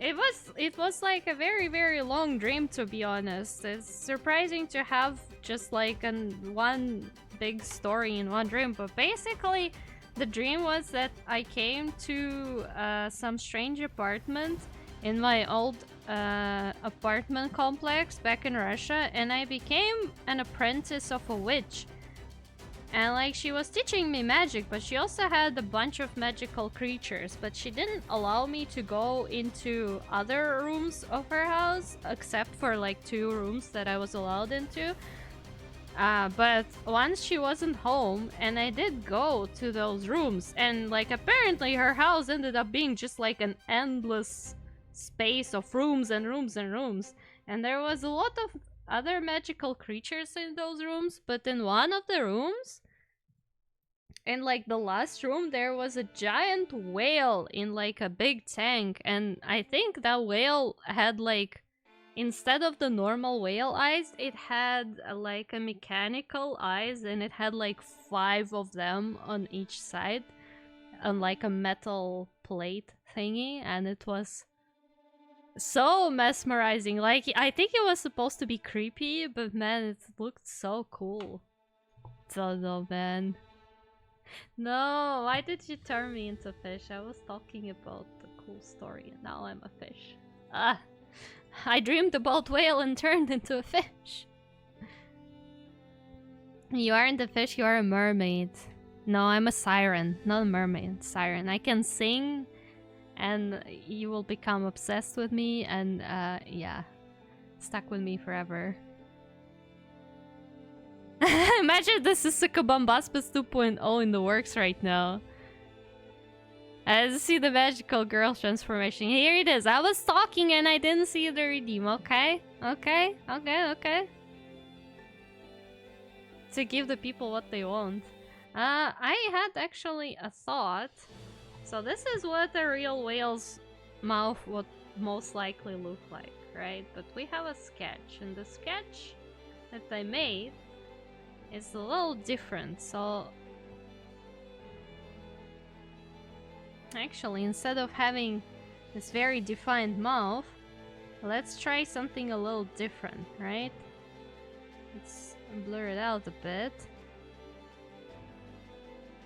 It was like a very long dream, to be honest. It's surprising to have just like one big story in one dream, but basically the dream was that I came to some strange apartment in my old apartment complex back in Russia, and I became an apprentice of a witch. And like, she was teaching me magic, but she also had a bunch of magical creatures, but she didn't allow me to go into other rooms of her house, except for like 2 rooms that I was allowed into. But once she wasn't home, and I did go to those rooms, and like, apparently her house ended up being just like an endless space of rooms and rooms and rooms. And there was a lot of other magical creatures in those rooms, but in one of the rooms, in like the last room, there was a giant whale in like a big tank, and I think that whale had like, instead of the normal whale eyes, it had like a mechanical eyes, and it had like 5 of them on each side on like a metal plate thingy, and it was so mesmerizing. Like, I think it was supposed to be creepy, but man, it looked so cool. So no, man. No, why did you turn me into a fish? I was talking about the cool story, and now I'm a fish. I dreamed about whale and turned into a fish. You aren't a fish, you are a mermaid. No, I'm a siren, not a mermaid. Siren. I can sing, and you will become obsessed with me, and yeah, stuck with me forever. Imagine this is Bombaspas 2.0 in the works right now. I see the magical girl transformation. Here it is. I was talking and I didn't see the redeem. Okay. To give the people what they want. I had actually a thought. So this is what a real whale's mouth would most likely look like, right? But we have a sketch, and the sketch that I made is a little different. So actually, instead of having this very defined mouth, let's try something a little different, right? Let's blur it out a bit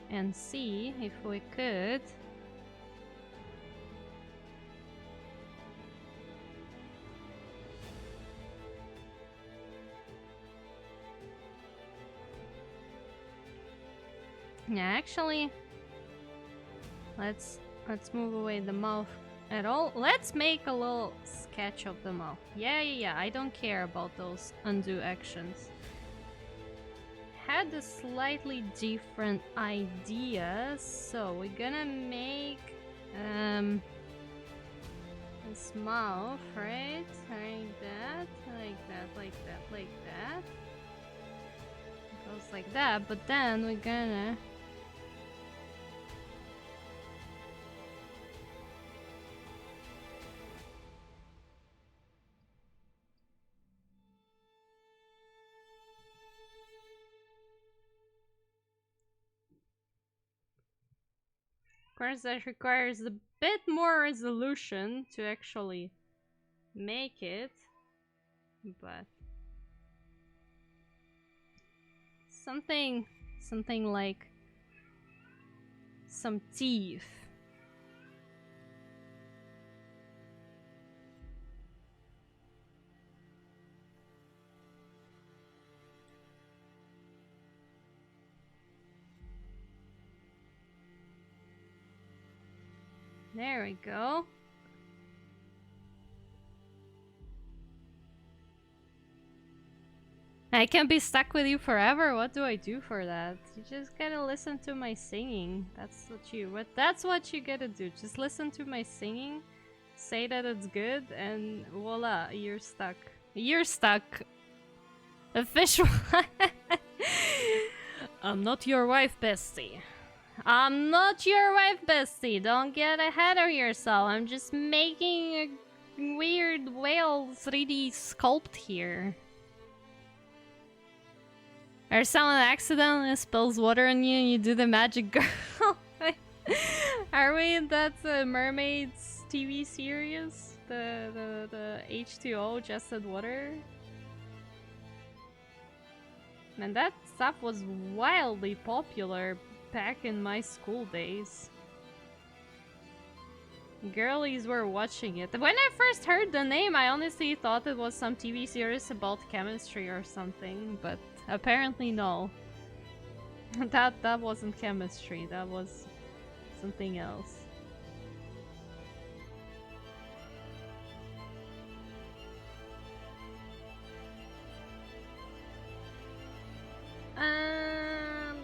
and see if we could actually, let's move away the mouth at all. Let's make a little sketch of the mouth. Yeah, I don't care about those undo actions. Had a slightly different idea, so we're gonna make this mouth, right? Like that. It goes like that, but then we're gonna of course, that requires a bit more resolution to actually make it, but something like some teeth. There we go. I can be stuck with you forever? What do I do for that? You just gotta listen to my singing. That's what you gotta do. Just listen to my singing, say that it's good, and voila, you're stuck. You're stuck. Official. I'm not your wife, bestie. I'm not your wife, bestie. Don't get ahead of yourself. I'm just making a weird whale 3D sculpt here. Or someone accidentally spills water on you and you do the magic girl. Are we in that Mermaids TV series? The H2O just said water? Man, that stuff was wildly popular back in my school days. Girlies were watching it. When I first heard the name, I honestly thought it was some TV series about chemistry or something, but apparently no. That wasn't chemistry, that was something else.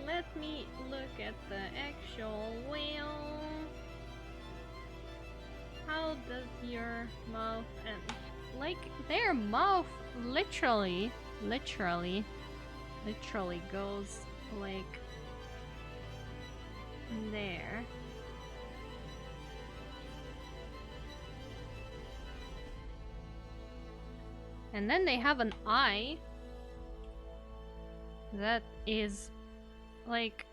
Let me look at the actual whale. How does your mouth and like their mouth literally goes like there. And then they have an eye that is like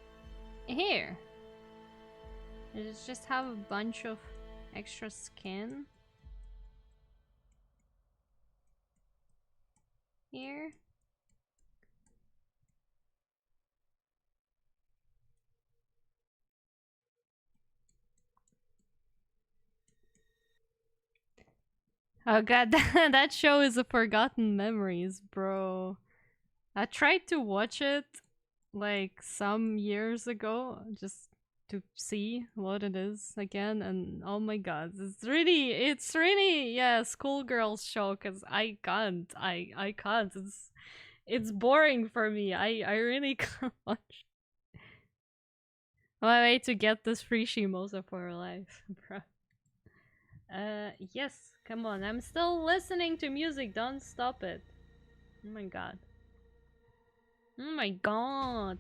here. They just have a bunch of extra skin here. Oh god, that show is a forgotten memories, bro. I tried to watch it like some years ago just to see what it is again, and oh my god, it's really yeah, schoolgirls show, because I can't. It's boring for me. I really can't watch. My way to get this free Shimosa for her life, bro. Yes, come on. I'm still listening to music. Don't stop it. Oh my god. Oh my god.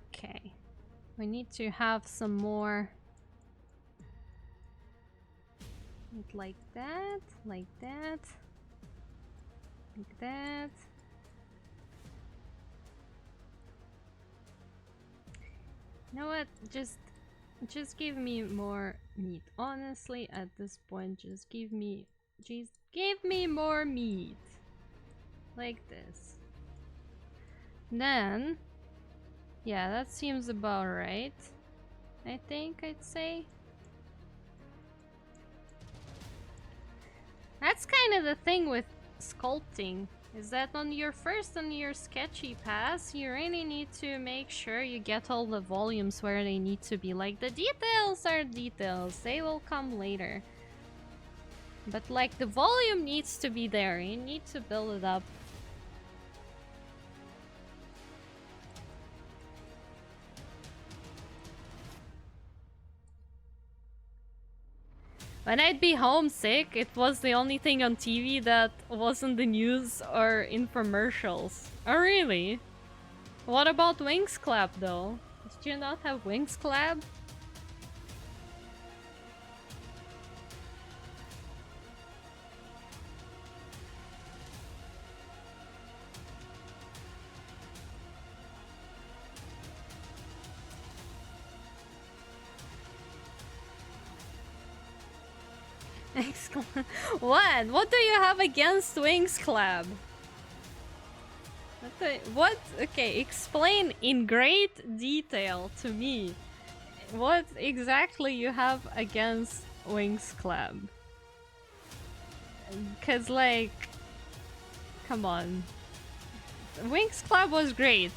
Okay. We need to have some more. Like that, like that, like that. You know what? Just give me more meat. Honestly, at this point, just give me more meat. Like this. Then, yeah, that seems about right. I think I'd say. That's kind of the thing with sculpting, is that on your sketchy pass, you really need to make sure you get all the volumes where they need to be. Like, the details are details, they will come later. But like, the volume needs to be there, you need to build it up. When I'd be homesick, it was the only thing on TV that wasn't the news or infomercials. Oh really? What about Wings Club though? Did you not have Wings Club? What? What do you have against Wings Club? What? Okay, explain in great detail to me what exactly you have against Wings Club. Cause like, come on. Wings Club was great.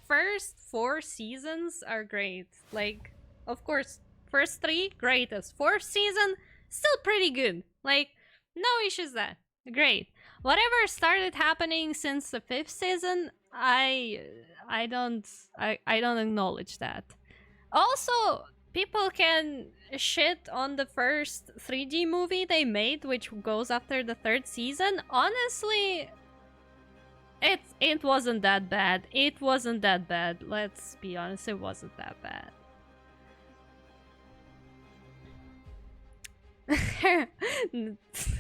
First 4 seasons are great. Like, of course, first 3, greatest. 4th season, still pretty good. Like, no issues there. Great. whatever started happening since the 5th season, I don't acknowledge that. Also, people can shit on the first 3D movie they made, which goes after the 3rd season. Honestly, it wasn't that bad. It wasn't that bad. Let's be honest, it wasn't that bad. I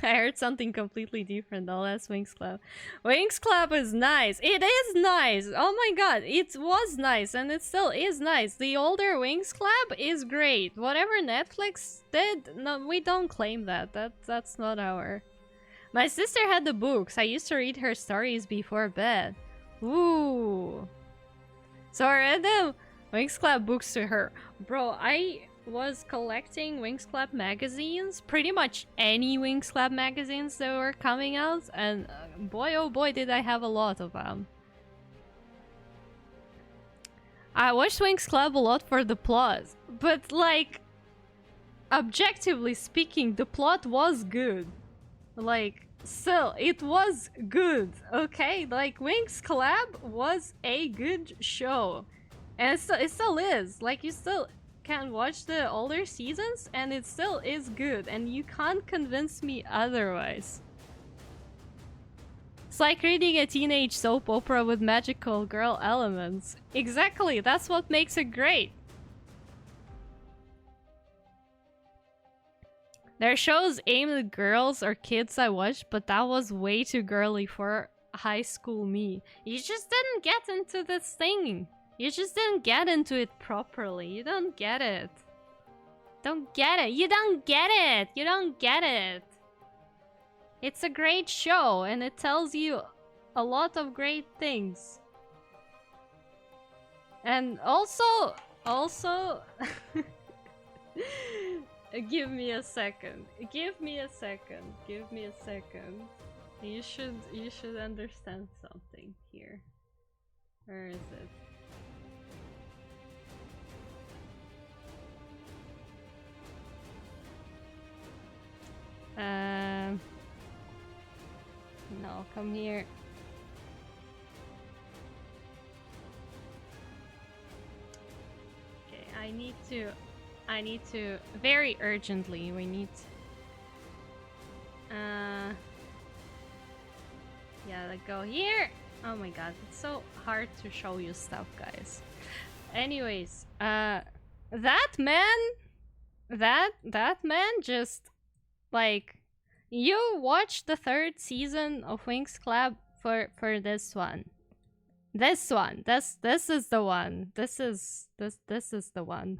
heard something completely different though. That's Wings Club. Wings Club is nice. It is nice. Oh my god, it was nice and it still is nice. The older Wings Club is great. Whatever Netflix did, no, we don't claim that. That's not our. My sister had the books. I used to read her stories before bed. Ooh. So I read the Wings Club books to her. Bro, I was collecting Wings Club magazines, pretty much any Wings Club magazines that were coming out, and boy oh boy did I have a lot of them. I watched Wings Club a lot for the plot, but like, objectively speaking, the plot was good. Like, still, it was good, okay? Like, Wings Club was a good show. And it still is. Like, you still can watch the older seasons and it still is good, and you can't convince me otherwise. It's like reading a teenage soap opera with magical girl elements. Exactly, that's what makes it great. There are shows aimed at girls or kids I watched, but that was way too girly for high school me. You just didn't get into this thing. You just didn't get into it properly. You don't get it. Don't get it. You don't get it. You don't get it. It's a great show and it tells you a lot of great things. And also give me a second. Give me a second. Give me a second. You should understand something here. Where is it? No, come here. Okay, I need to very urgently, we need yeah, like go here. Oh my god, it's so hard to show you stuff, guys. Anyways, that man just, like, you watched the 3rd season of Wings Club for this one. This is the one. This is the one.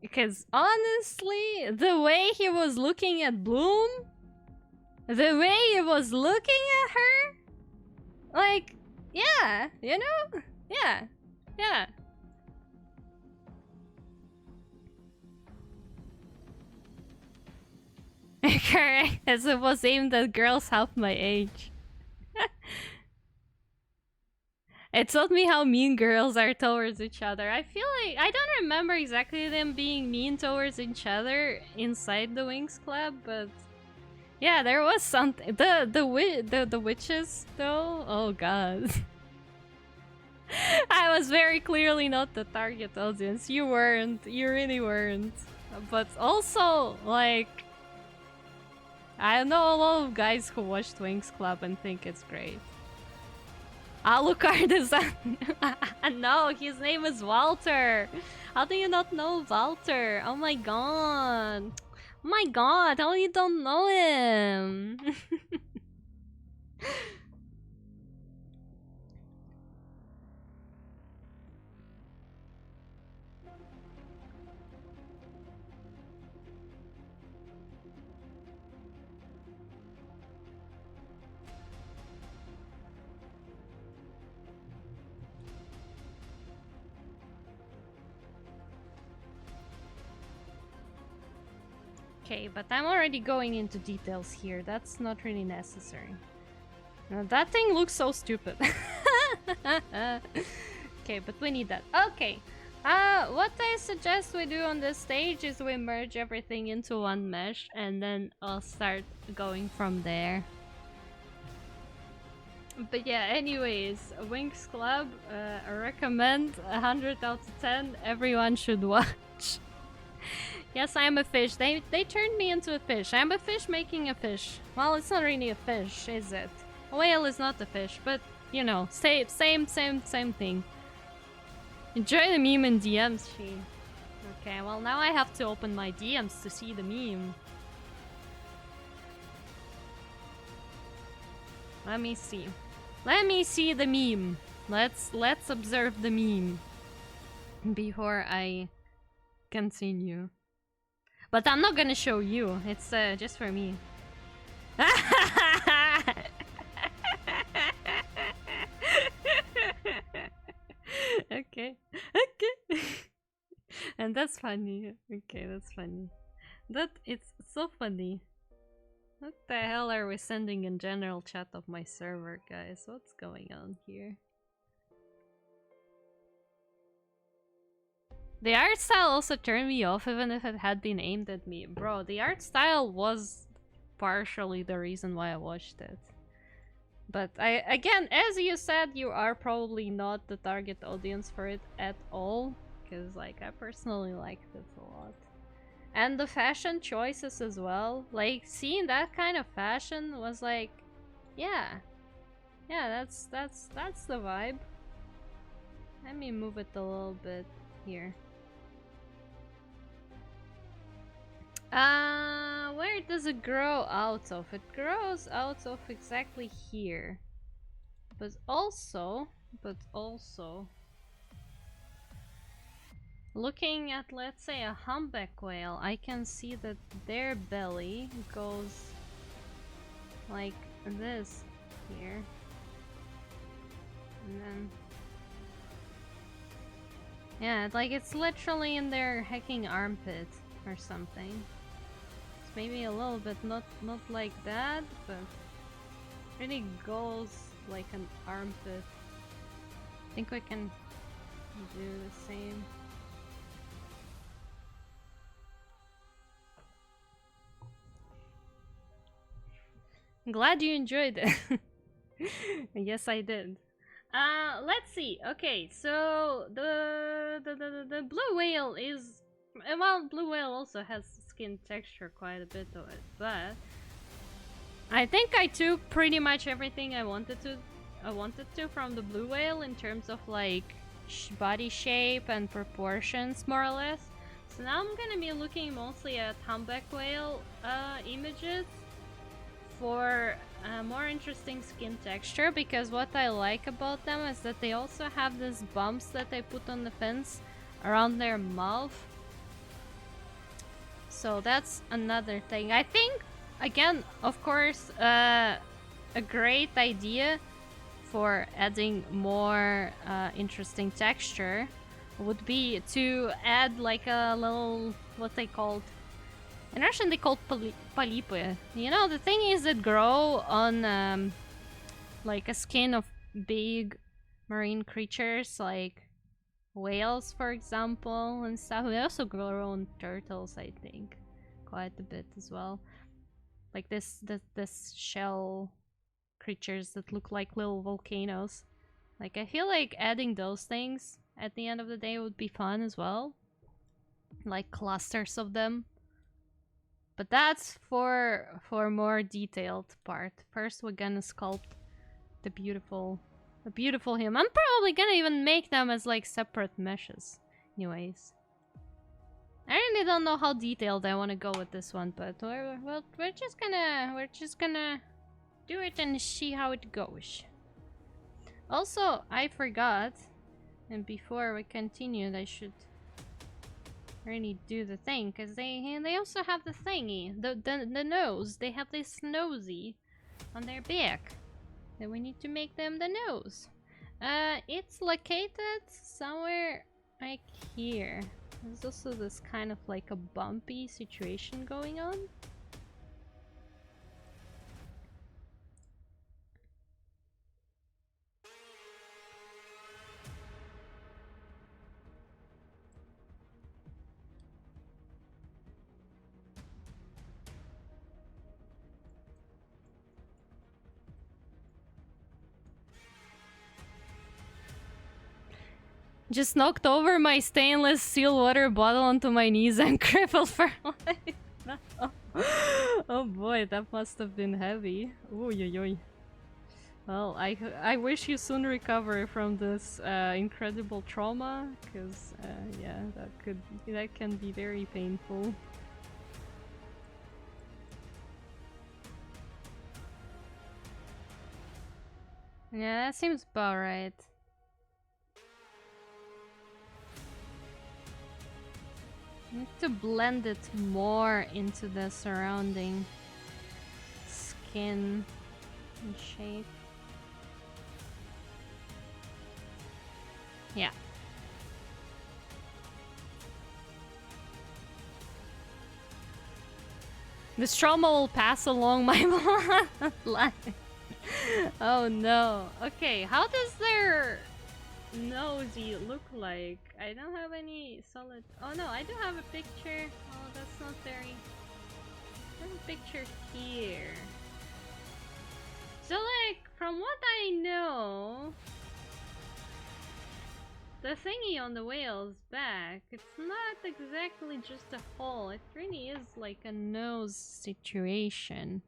Because honestly, the way he was looking at Bloom, the way he was looking at her, like, yeah, you know? Yeah. Correct, as it was aimed at girls half my age. It told me how mean girls are towards each other. I feel like I don't remember exactly them being mean towards each other inside the Wings Club, but yeah, there was something. The witches though. Oh god. I was very clearly not the target audience. You weren't. You really weren't. But also, like, I know a lot of guys who watched Wings Club and think it's great. Alucard is no, his name is Walter. How do you not know Walter? Oh my god. Oh my god, how you don't know him? Okay, but I'm already going into details here. That's not really necessary. Now, that thing looks so stupid. Okay, but we need that. Okay. What I suggest we do on this stage is we merge everything into one mesh and then I'll start going from there. But yeah, anyways, Winx Club, I recommend 100 out of 10. Everyone should watch. Yes, I am a fish. They turned me into a fish. I'm a fish making a fish. Well, it's not really a fish, is it? A whale is not a fish, but you know, same thing. Enjoy the meme in DMs, she. Okay, well now I have to open my DMs to see the meme. Let me see. Let me see the meme. Let's observe the meme before I continue. But I'm not gonna show you. It's just for me. Okay. Okay. And that's funny. Okay, that's funny. It's so funny. What the hell are we sending in general chat of my server, guys? What's going on here? The art style also turned me off even if it had been aimed at me. Bro, the art style was partially the reason why I watched it. But again, as you said, you are probably not the target audience for it at all. Because like, I personally liked it a lot. And the fashion choices as well. Like, seeing that kind of fashion was like, yeah. Yeah, that's the vibe. Let me move it a little bit here. Where does it grow out of? It grows out of exactly here. But also, looking at, let's say, a humpback whale, I can see that their belly goes like this here. And then, yeah, like it's literally in their hecking armpit or something. It's maybe a little bit not like that, but really goes like an armpit. I think we can do the same. I'm glad you enjoyed it. Yes, I did. Let's see. Okay, so the blue whale is, well, blue whale also has skin texture quite a bit of it, but I think I took pretty much everything I wanted to from the blue whale in terms of like body shape and proportions, more or less. So now I'm gonna be looking mostly at humpback whale images for more interesting skin texture, because what I like about them is that they also have these bumps that they put on the fins around their mouth. So that's another thing. I think, again, of course, a great idea for adding more interesting texture would be to add like a little, what they called, in Russian they call polypy. You know, the thing is that grow on like a skin of big marine creatures like whales, for example, and stuff. They also grow on turtles, I think, quite a bit as well. Like this shell creatures that look like little volcanoes. Like, I feel like adding those things at the end of the day would be fun as well. Like clusters of them. But that's for more detailed part. First we're gonna sculpt the beautiful him. I'm probably gonna even make them as like separate meshes. Anyways. I really don't know how detailed I want to go with this one, but we're just gonna do it and see how it goes. Also, I forgot, and before we continued, I should really do the thing, because they also have the thingy, the nose. They have this nosy on their back. Then we need to make them the nose. It's located somewhere like here. There's also this kind of like a bumpy situation going on. Just knocked over my stainless steel water bottle onto my knees and crippled for life. No. Oh boy, that must have been heavy. Oy, oy, oy. Well, I wish you soon recover from this incredible trauma, because yeah, that can be very painful. Yeah, that seems about right. Need to blend it more into the surrounding skin and shape. Yeah. This trauma will pass along my bloodline. Oh no. Okay, how does their nosy look like? I don't have any solid... Oh no, I do have a picture. Oh, that's not very... I have a picture here. So like, from what I know... The thingy on the whale's back, it's not exactly just a hole, it really is like a nose situation.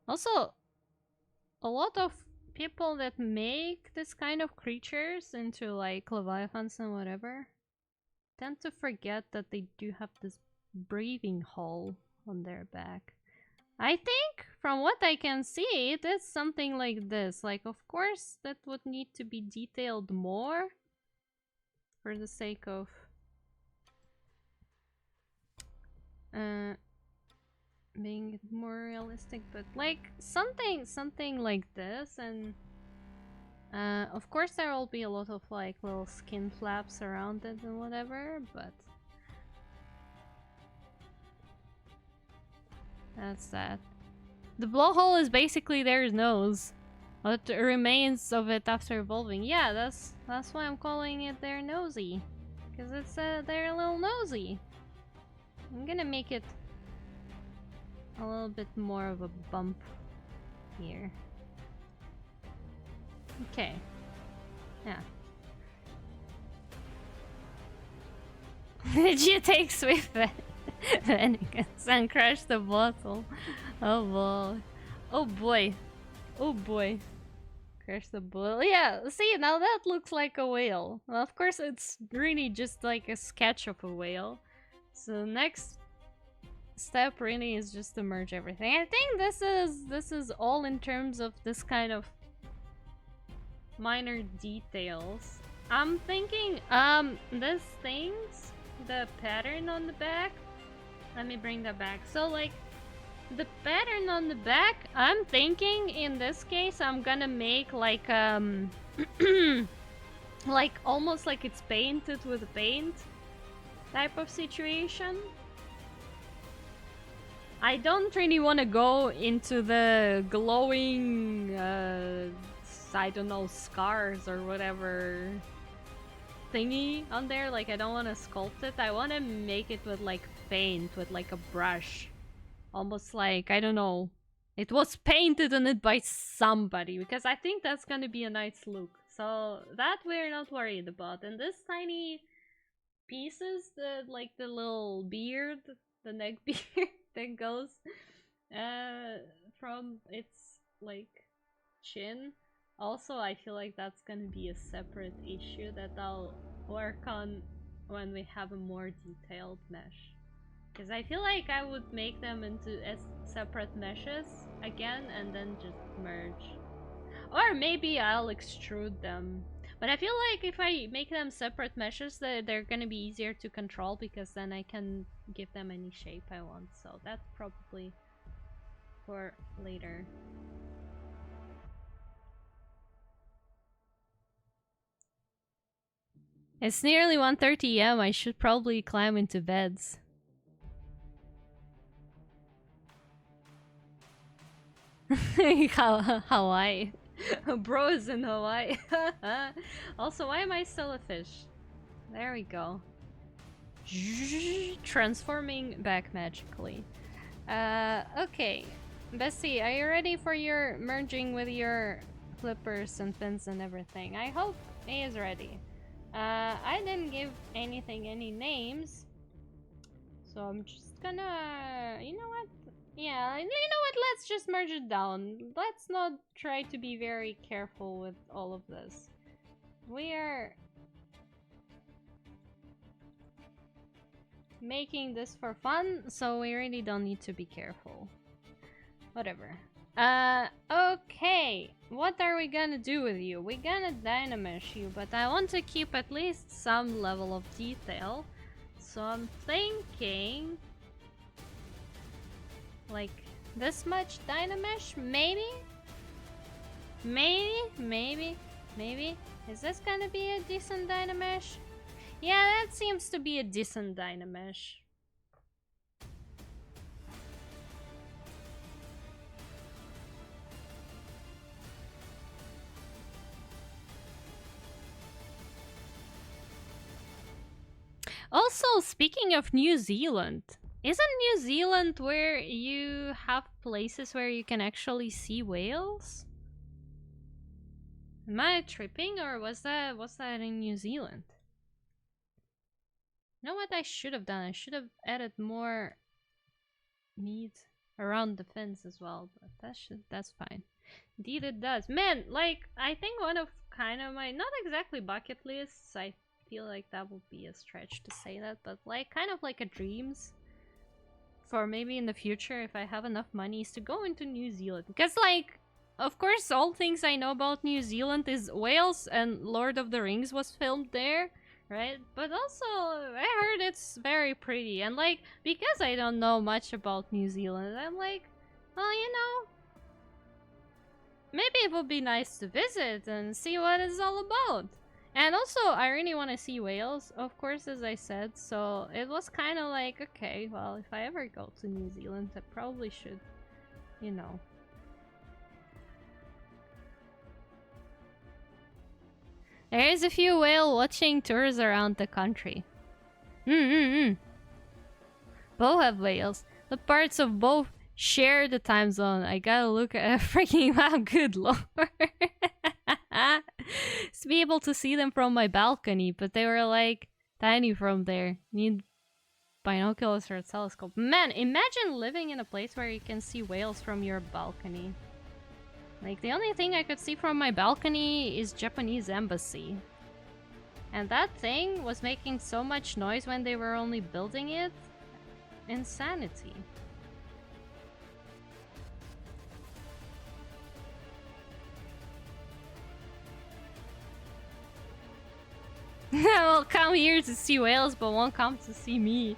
Also, a lot of people that make this kind of creatures into like leviathans and whatever tend to forget that they do have this breathing hole on their back. I think, from what I can see, it is something like this. Like, of course, that would need to be detailed more for the sake of being more realistic, but like something like this, and of course there will be a lot of like little skin flaps around it and whatever, but that's that. The blowhole is basically their nose. What remains of it after evolving. Yeah, that's why I'm calling it their nosy. Because it's their little nosy. I'm gonna make it a little bit more of a bump here. Okay. Yeah. Did you take Swift Venigans and crush the bottle? Oh boy. Oh boy. Oh boy. Crush the bottle. Yeah, see, now that looks like a whale. Well, of course, it's really just like a sketch of a whale. So next step really is just to merge everything. I think this is all in terms of this kind of minor details. I'm thinking these things, the pattern on the back, let me bring that back. So like the pattern on the back, I'm thinking in this case I'm gonna make like like almost like it's painted with paint type of situation. I don't really want to go into the glowing, I don't know, scars or whatever thingy on there. Like, I don't want to sculpt it. I want to make it with, like, paint, with, like, a brush. Almost like, I don't know, it was painted on it by somebody, because I think that's gonna be a nice look. So, that we're not worried about. And this tiny pieces, like the little beard, the neck beard that goes from its like chin. Also, I feel like that's gonna be a separate issue that I'll work on when we have a more detailed mesh. Because I feel like I would make them into separate meshes again and then just merge. Or maybe I'll extrude them. But I feel like if I make them separate meshes, they're gonna be easier to control, because then I can give them any shape I want. So that's probably for later. It's nearly 1:30 AM. I should probably climb into beds. Hawaii. Bros in Hawaii. Also, why am I still a fish? There we go. Transforming back magically. Okay. Bessie, are you ready for your merging with your flippers and fins and everything? I hope he is ready. I didn't give anything any names. So I'm just gonna... You know what? Yeah, you know what? Let's just merge it down. Let's not try to be very careful with all of this. We are making this for fun, so we really don't need to be careful. Whatever. Okay. What are we gonna do with you? We're gonna dynamesh you, but I want to keep at least some level of detail. So I'm thinking... like this much dynamesh, maybe? Maybe? Is this gonna be a decent dynamesh? Yeah, that seems to be a decent dynamesh. Also, speaking of New Zealand, isn't New Zealand where you have places where you can actually see whales? Am I tripping, or was that in New Zealand? You know what I should have done? I should have added more meat around the fence as well, but that's fine. Indeed it does. Man, like, I think one of kind of my, not exactly bucket lists, I feel like that would be a stretch to say that, but like kind of like a dreams for maybe in the future if I have enough money is to go into New Zealand. Because like, of course, all things I know about New Zealand is Wales and Lord of the Rings was filmed there, right? But also, I heard it's very pretty. And like, because I don't know much about New Zealand, I'm like, well, you know, maybe it would be nice to visit and see what it's all about. And also, I really want to see whales, of course, as I said. So it was kind of like, okay, well, if I ever go to New Zealand, I probably should, you know. There is a few whale watching tours around the country. Both have whales. The parts of both share the time zone. I gotta look at a freaking wow, good lord. To be able to see them from my balcony, but they were like tiny from there. Need binoculars or a telescope. Man, imagine living in a place where you can see whales from your balcony. Like, the only thing I could see from my balcony is Japanese embassy. And that thing was making so much noise when they were only building it. Insanity. Will come here to see whales, but won't come to see me.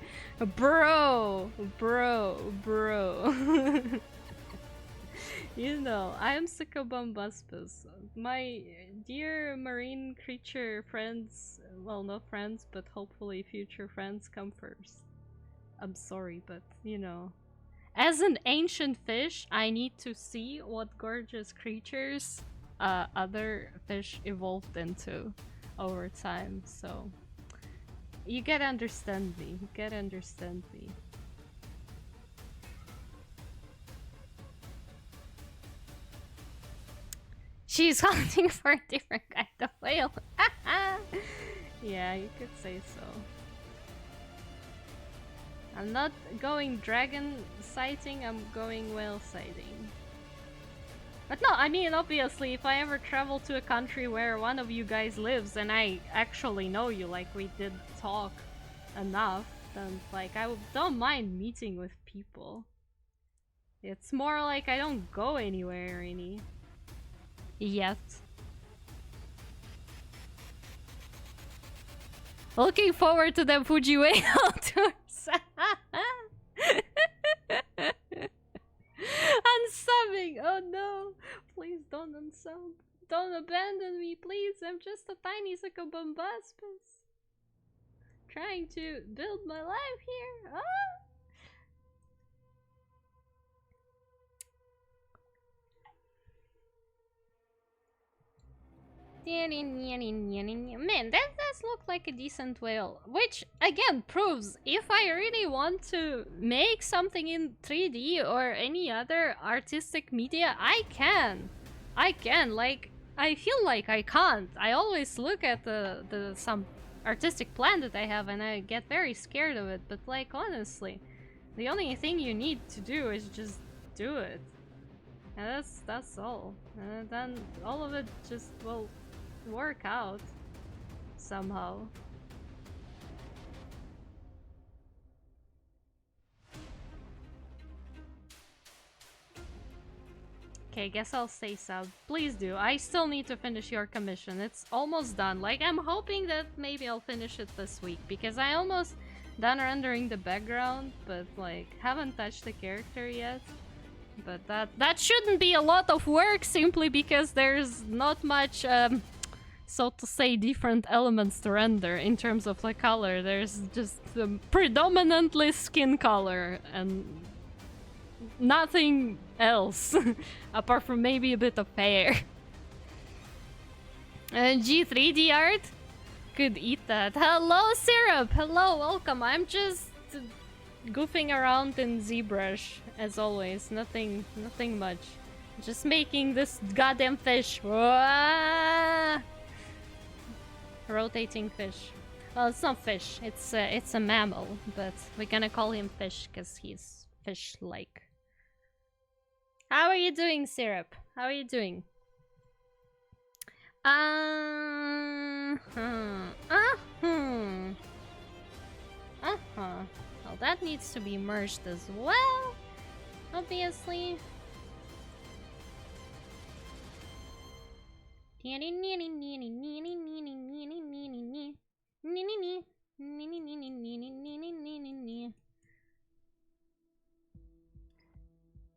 Bro. You know, I am Succobombustus. My dear marine creature friends, well, not friends, but hopefully future friends, come first. I'm sorry, but, you know. As an ancient fish, I need to see what gorgeous creatures other fish evolved into over time, so... You gotta understand me. She's hunting for a different kind of whale. Yeah, you could say so. I'm not going dragon sighting, I'm going whale sighting. But no, I mean, obviously, if I ever travel to a country where one of you guys lives and I actually know you, like we did talk enough, then like I don't mind meeting with people. It's more like I don't go anywhere really. Yet. Looking forward to the Fuji whale tours. Unsubbing! Oh no! Please don't unsub. Don't abandon me, please. I'm just a tiny Succobombustus. Trying to build my life here. Ah! Man, that does look like a decent whale. Which, again, proves if I really want to make something in 3D or any other artistic media, I can. Like, I feel like I can't. I always look at some artistic plan that I have and I get very scared of it, but like honestly, the only thing you need to do is just do it. And that's all. And then all of it just will work out somehow. Okay, guess I'll stay sub. Please do. I still need to finish your commission. It's almost done. Like, I'm hoping that maybe I'll finish it this week, because I almost done rendering the background, but like, haven't touched the character yet. But that shouldn't be a lot of work, simply because there's not much, so to say, different elements to render in terms of like color. There's just predominantly skin color and nothing else apart from maybe a bit of hair. G3D art? Could eat that. Hello, Syrup! Hello, welcome. I'm just goofing around in ZBrush, as always. Nothing much. Just making this goddamn fish. Rotating fish. Well, it's not fish. It's a mammal, but we're gonna call him fish because he's fish-like. How are you doing, Syrup? How are you doing? Well, that needs to be merged as well, obviously.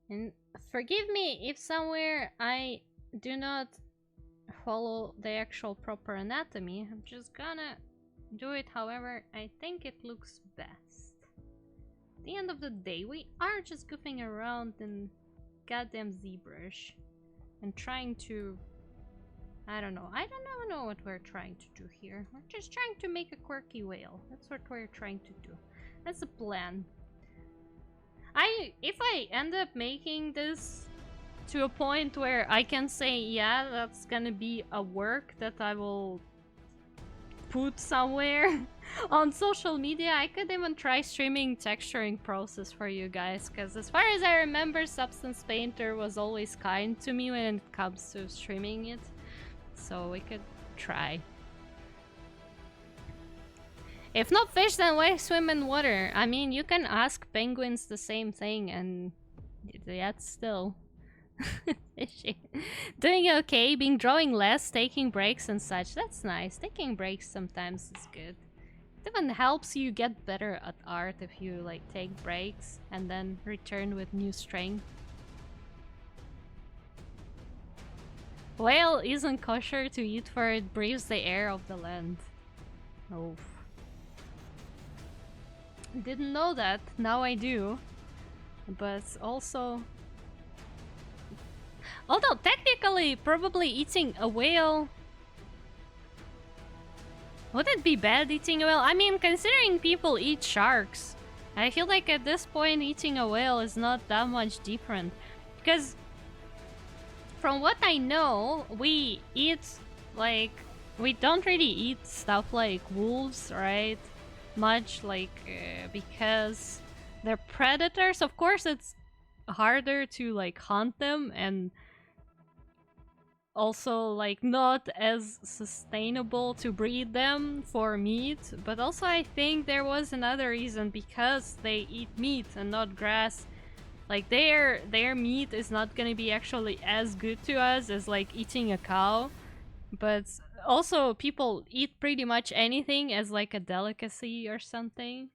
And forgive me if somewhere I do not follow the actual proper anatomy. I'm just gonna do it however I think it looks best. At the end of the day, we are just goofing around in goddamn ZBrush and trying to... I don't know what we're trying to do here. We're just trying to make a quirky whale. That's what we're trying to do. That's the plan. If I end up making this to a point where I can say, yeah, that's gonna be a work that I will put somewhere on social media, I could even try streaming texturing process for you guys, because as far as I remember, Substance Painter was always kind to me when it comes to streaming it, so we could try. If not fish, then why swim in water? I mean, you can ask penguins the same thing, and yet still. Fishy. Doing okay, being drawing less, taking breaks and such. That's nice. Taking breaks sometimes is good. It even helps you get better at art if you like take breaks and then return with new strength. Whale isn't kosher to eat, for it breathes the air of the land. Oh. Didn't know that. Now I do. But also... Although technically, probably eating a whale... Would it be bad eating a whale? I mean, considering people eat sharks, I feel like at this point eating a whale is not that much different. Because from what I know, we eat, like... We don't really eat stuff like wolves, right? Much, like, because they're predators. Of course, it's harder to, like, hunt them, and also, like, not as sustainable to breed them for meat. But also, I think there was another reason, because they eat meat and not grass. Like, their meat is not gonna be actually as good to us as, like, eating a cow. But also, people eat pretty much anything as like a delicacy or something.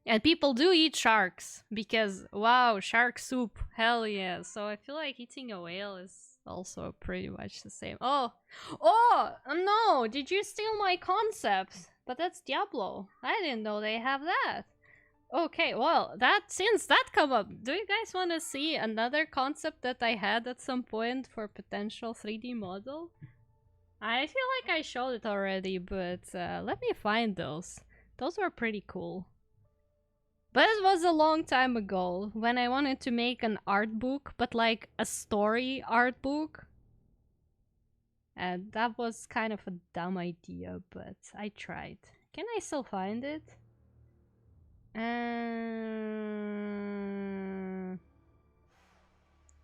And people do eat sharks because, wow, shark soup, hell yeah. So I feel like eating a whale is also pretty much the same. Oh, no, did you steal my concept? But that's Diablo. I didn't know they have that. Okay, well, since that come up, do you guys want to see another concept that I had at some point for potential 3D model? I feel like I showed it already, but let me find those. Those were pretty cool. But it was a long time ago when I wanted to make an art book, but like a story art book. And that was kind of a dumb idea, but I tried. Can I still find it?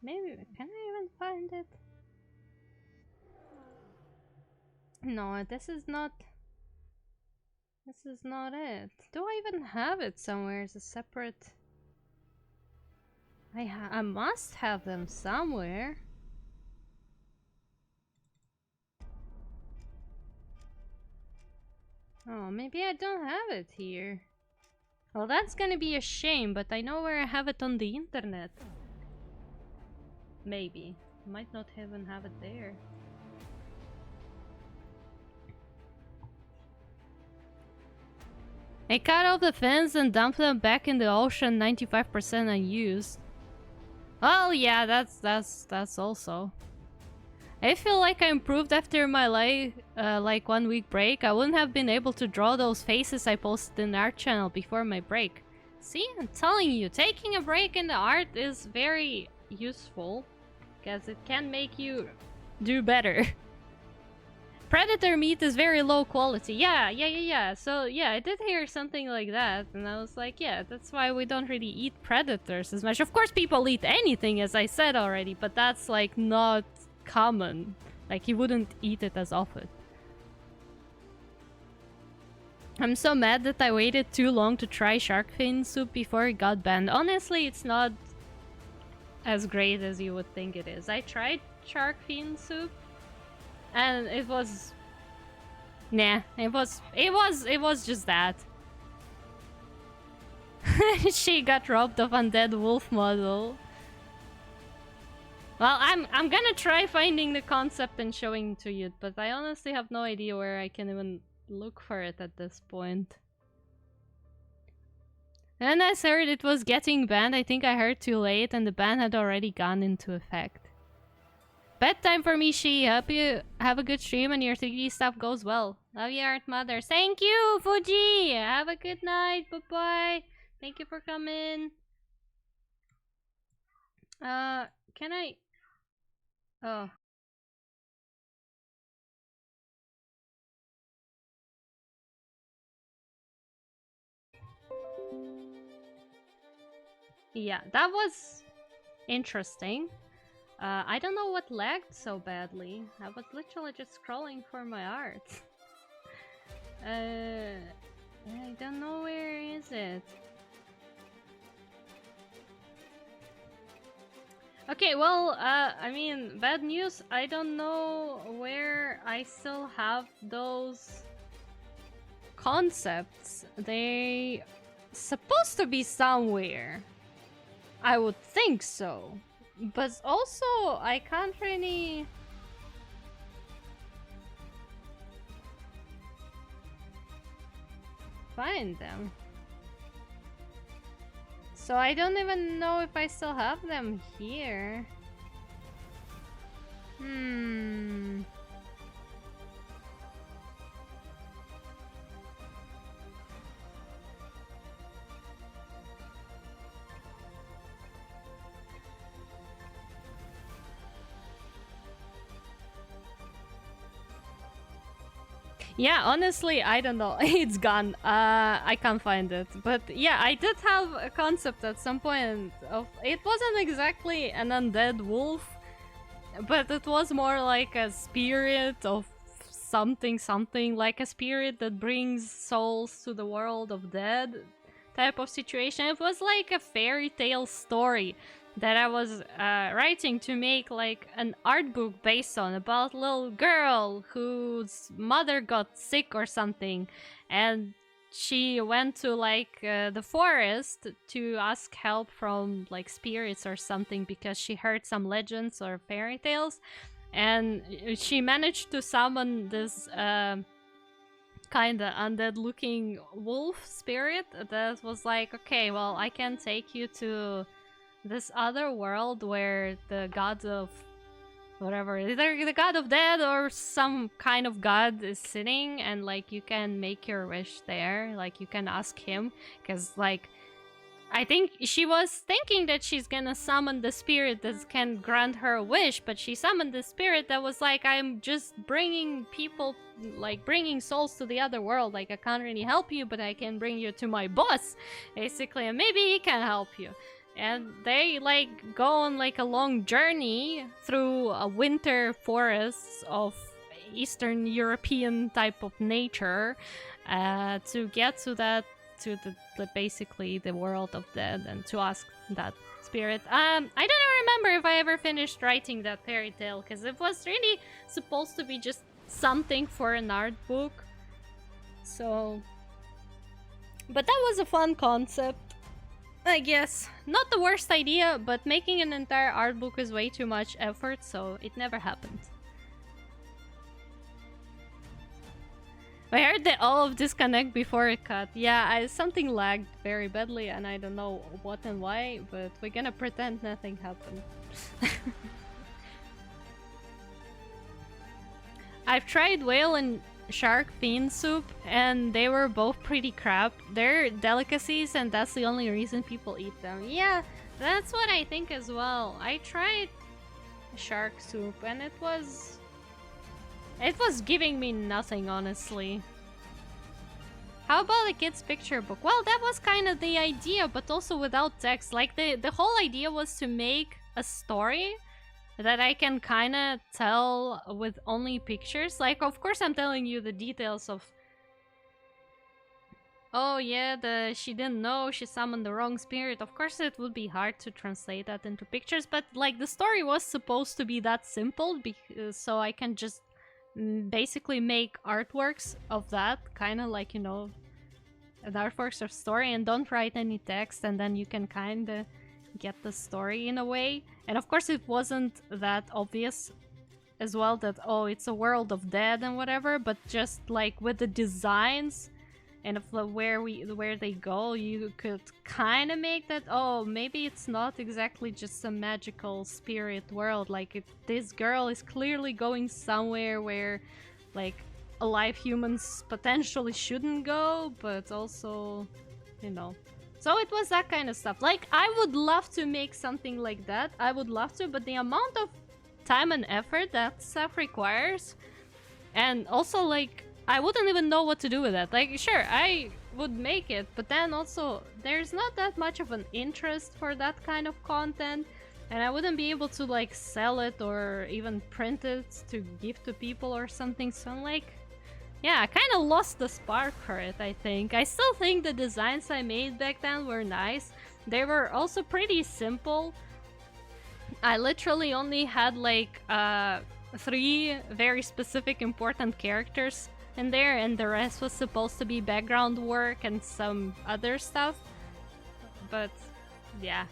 Maybe, can I even find it? No, this is not it. Do I even have it somewhere as a separate... I must have them somewhere. Oh, maybe I don't have it here. Well, that's gonna be a shame, but I know where I have it on the internet. Maybe. Might not even have it there. I cut off the fins and dumped them back in the ocean, 95% unused. Oh yeah, that's also. I feel like I improved after my like 1 week break. I wouldn't have been able to draw those faces I posted in the art channel before my break. See, I'm telling you, taking a break in the art is very useful because it can make you do better. Predator meat is very low quality. Yeah. So yeah, I did hear something like that, and I was like, yeah, that's why we don't really eat predators as much. Of course, people eat anything, as I said already, but that's like not common. Like, you wouldn't eat it as often. I'm so mad that I waited too long to try shark fin soup before it got banned. Honestly, it's not as great as you would think it is. I tried shark fin soup, and it was... Nah, it was just that. She got robbed of undead wolf model. Well, I'm gonna try finding the concept and showing it to you, but I honestly have no idea where I can even look for it at this point. And I heard it was getting banned. I think I heard too late and the ban had already gone into effect. Bedtime for me, She. Hope you have a good stream and your 3D stuff goes well. Love you, Art Mother. Thank you, Fuji! Have a good night. Bye-bye. Thank you for coming. Can I... Oh. Yeah, that was interesting. I don't know what lagged so badly. I was literally just scrolling for my art. I don't know, where is it? Okay, well, I mean, bad news. I don't know where I still have those concepts. They supposed to be somewhere. I would think so. But also, I can't really... find them. So I don't even know if I still have them here. Yeah, honestly, I don't know. It's gone. I can't find it. But yeah, I did have a concept at some point of... It wasn't exactly an undead wolf, but it was more like a spirit of something, like a spirit that brings souls to the world of dead type of situation. It was like a fairy tale story that I was writing to make like an art book based on, about a little girl whose mother got sick or something, and she went to like the forest to ask help from like spirits or something because she heard some legends or fairy tales, and she managed to summon this kind of undead looking wolf spirit that was like, okay, well, I can take you to this other world where the god of whatever, either the god of dead or some kind of god is sitting, and like you can make your wish there, like you can ask him, because like I think she was thinking that she's gonna summon the spirit that can grant her a wish, but she summoned the spirit that was like, I'm just bringing people, like bringing souls to the other world. Like, I can't really help you, but I can bring you to my boss, basically, and maybe he can help you. And they like go on like a long journey through a winter forests of Eastern European type of nature to get to that, to the basically the world of dead, and to ask that spirit. I don't remember if I ever finished writing that fairy tale, because it was really supposed to be just something for an art book. So, but that was a fun concept, I guess. Not the worst idea, but making an entire art book is way too much effort, so it never happened. I heard that all of disconnect before it cut. Yeah, something lagged very badly, and I don't know what and why, but we're gonna pretend nothing happened. I've tried whale and shark fin soup, and they were both pretty crap. They're delicacies, and that's the only reason people eat them. Yeah, that's what I think as well. I tried shark soup, and it was giving me nothing, honestly. How about a kid's picture book? Well, that was kind of the idea, but also without text. Like, the whole idea was to make a story that I can kind of tell with only pictures. Like, of course I'm telling you the details of, oh yeah, she didn't know, she summoned the wrong spirit. Of course it would be hard to translate that into pictures, but like the story was supposed to be that simple, so I can just basically make artworks of that, kind of like, you know, an artworks of story, and don't write any text, and then you can kind of get the story in a way. And of course it wasn't that obvious as well that, oh, it's a world of dead and whatever, but just like with the designs and of where they go, you could kind of make that, oh, maybe it's not exactly just a magical spirit world. Like, this girl is clearly going somewhere where, like, alive humans potentially shouldn't go, but also, you know. So it was that kind of stuff. Like, I would love to make something like that. I would love to, but the amount of time and effort that stuff requires, and also, like, I wouldn't even know what to do with that. Like, sure, I would make it, but then also there's not that much of an interest for that kind of content, and I wouldn't be able to like sell it or even print it to give to people or something. So I'm like, yeah, I kind of lost the spark for it, I think. I still think the designs I made back then were nice. They were also pretty simple. I literally only had like 3 very specific important characters in there, and the rest was supposed to be background work and some other stuff. But yeah,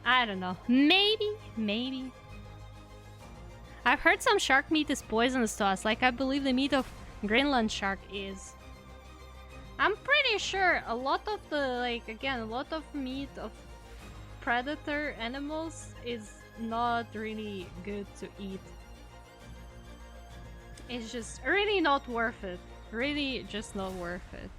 I don't know, maybe I've heard some shark meat is poisonous to us. Like, I believe the meat of Greenland shark is. I'm pretty sure a lot of the, like, again, a lot of meat of predator animals is not really good to eat. It's just really not worth it. Really just not worth it.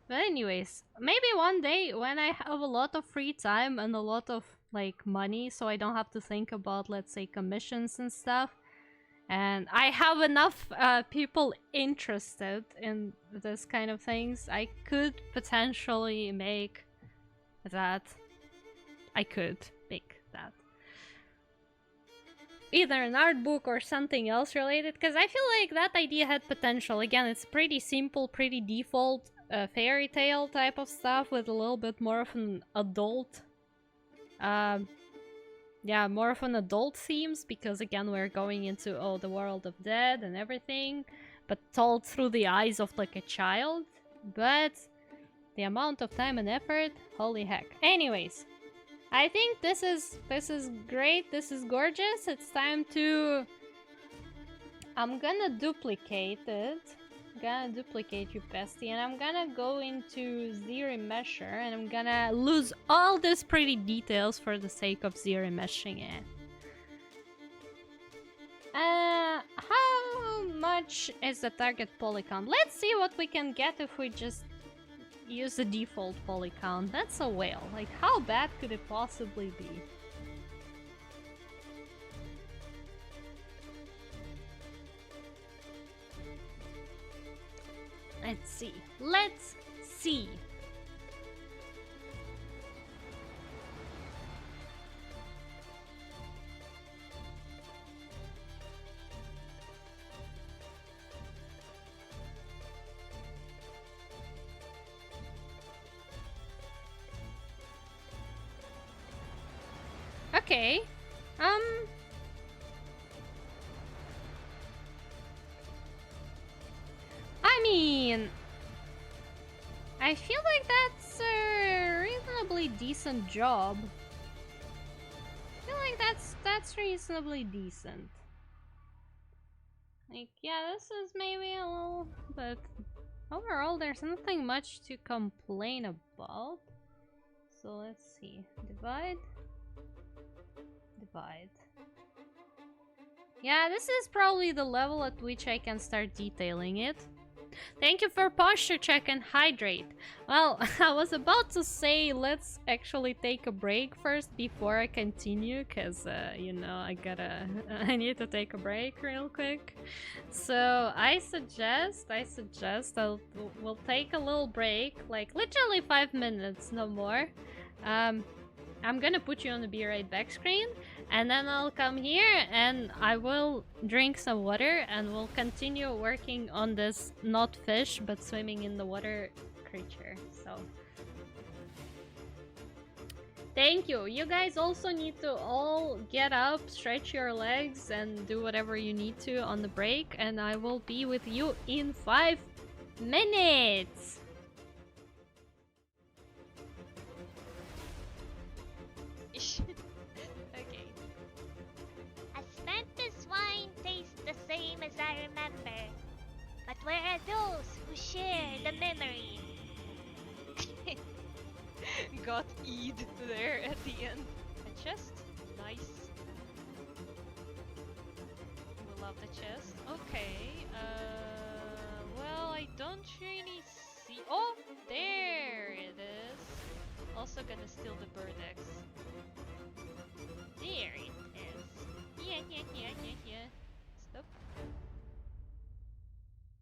But anyways, maybe one day when I have a lot of free time and a lot of like money, so I don't have to think about, let's say, commissions and stuff, and I have enough people interested in this kind of things, I could potentially make that. I could make that. Either an art book or something else related, because I feel like that idea had potential. Again, it's pretty simple, pretty default fairy tale type of stuff with a little bit more of an adult, yeah, more of an adult themes, because again, we're going into, oh, the world of dead and everything, but told through the eyes of like a child. But the amount of time and effort, holy heck. Anyways, I think this is great. This is gorgeous. It's time to... I'm gonna duplicate it. I'm gonna duplicate you, bestie, and I'm gonna go into Z-remesher, and I'm gonna lose all these pretty details for the sake of Z-remeshing it. How much is the target polygon? Let's see what we can get if we just use the default poly count. That's a whale. Like, how bad could it possibly be? Let's see. Let's see. Okay. I mean, I feel like that's a reasonably decent job. I feel like that's reasonably decent. Like, yeah, this is maybe a little, but overall, there's nothing much to complain about. So let's see. Divide. Divide. Yeah, this is probably the level at which I can start detailing it. Thank you for posture check and hydrate. Well, I was about to say let's actually take a break first before I continue, because, you know, I need to take a break real quick. So I suggest we'll take a little break, like literally 5 minutes, no more. I'm gonna put you on the Be Right Back screen, and then I'll come here and I will drink some water and we'll continue working on this not fish but swimming in the water creature. So thank you. You guys also need to all get up, stretch your legs, and do whatever you need to on the break, and I will be with you in 5 minutes. Okay. Asmanthus wine tastes the same as I remember. But where are those who share the memory? Got Eid there at the end. A chest? Nice. We love the chest. Okay, well, I don't really see. Oh, there it is. Also gonna steal the bird eggs. There it is. Yeah. Stop.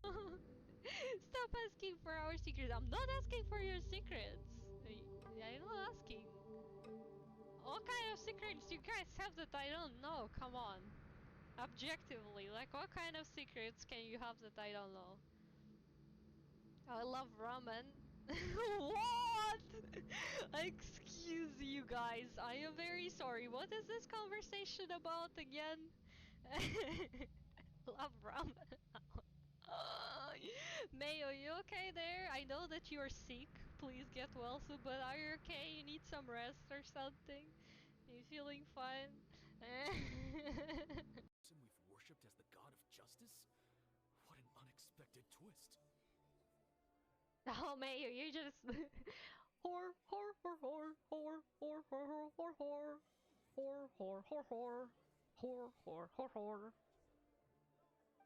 Stop asking for our secrets. I'm not asking for your secrets. I'm not asking. What kind of secrets you guys have that I don't know? Come on. Objectively, like what kind of secrets can you have that I don't know? I love ramen. What? Excuse you guys. I am very sorry. What is this conversation about again? Love ramen. May, are you okay there? I know that you are sick. Please get well soon, but are you okay? You need some rest or something? Are you feeling fine? We've worshipped as the god of justice? What an unexpected twist. Oh, May, you just whore.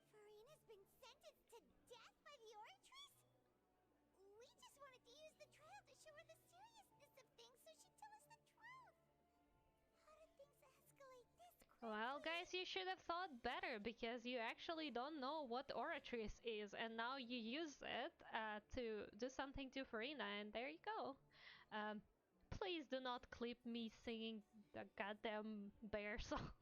Farina's been sentenced to death by the Oratress? We just wanted to use the trial to show her the seriousness of things so she'd tell us the truth. How did things escalate this quickly? Well, guys, you should have thought better because you actually don't know what Oratrice is, and now you use it to do something to Farina, and there you go. Please do not clip me singing the goddamn bear song.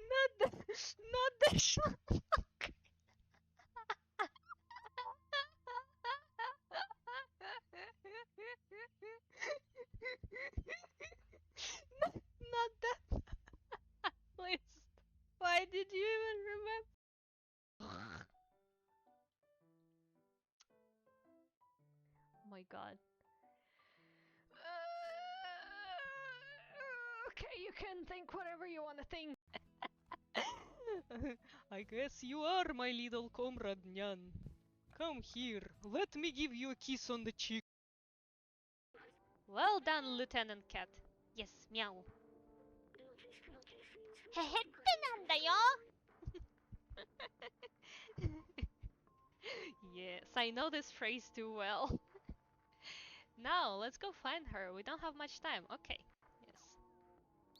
Not the song. Not that list. Why did you even remember? Oh my god. Okay, you can think whatever you want to think. I guess you are my little comrade, Nyan. Come here, let me give you a kiss on the cheek. Well done, Lieutenant Cat. Yes, meow. へへってなんだよ Yes, I know this phrase too well. Now, let's go find her. We don't have much time. Okay. Yes.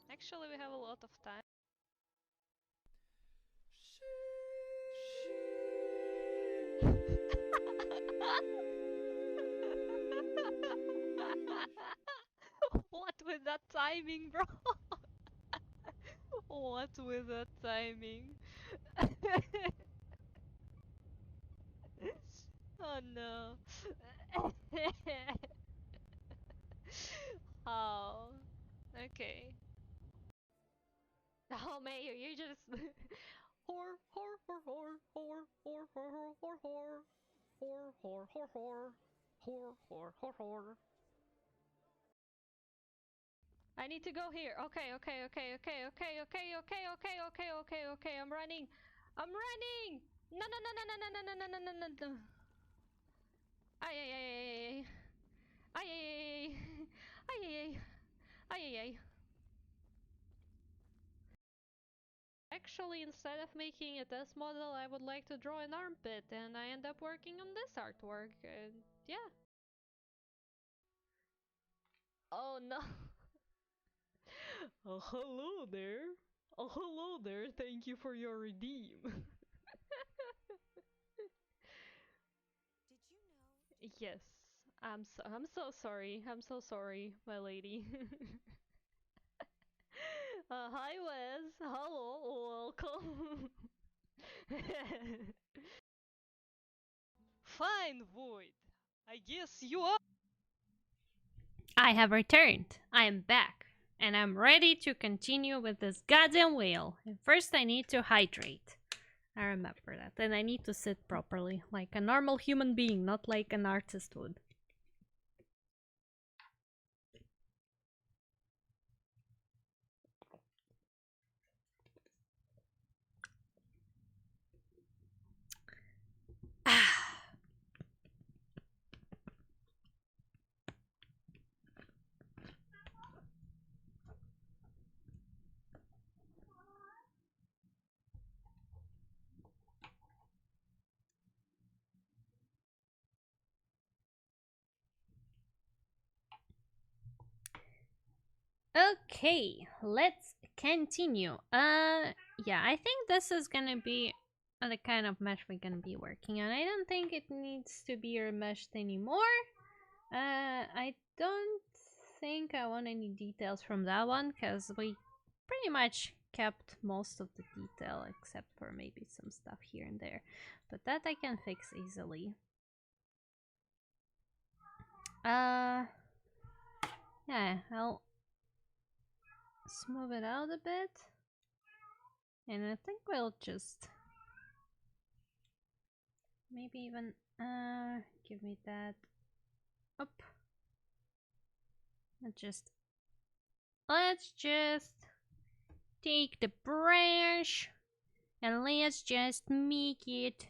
Actually, we have a lot of time. What with that timing, bro? What with that timing? Oh no. Oh. Okay. Oh, Mayor, you're just whore, whore, whore, whore, whore, whore, whore, whore, whore, whore, whore, whore, whore, whore, whore, whore, whore. I need to go here. Okay, okay, okay, okay, okay, okay, okay, okay, okay, okay, okay. I'm running. I'm running. No, no, no, no, no, no, no, no, no, no, no, no. Ay, ay, ay, ay, ay, ay, ay, ay, ay, ay, ay, ay. Actually, instead of making a test model, I would like to draw an armpit, and I end up working on this artwork, and yeah. Oh no. Oh, hello there. Oh, hello there. Thank you for your redeem. Yes. I'm so sorry. I'm so sorry, my lady. Hi Wes. Hello. Welcome. Fine, Void. I guess you are. I have returned. I am back. And I'm ready to continue with this goddamn whale. And first I need to hydrate. I remember that. And I need to sit properly, like a normal human being, not like an artist would. Okay, let's continue. Yeah, I think this is gonna be the kind of mesh we're gonna be working on. I don't think it needs to be remeshed anymore. I don't think I want any details from that one because we pretty much kept most of the detail except for maybe some stuff here and there. But that I can fix easily. Yeah, I'll smooth it out a bit. And I think we'll just maybe even give me that up. Let's just take the brush and let's just make it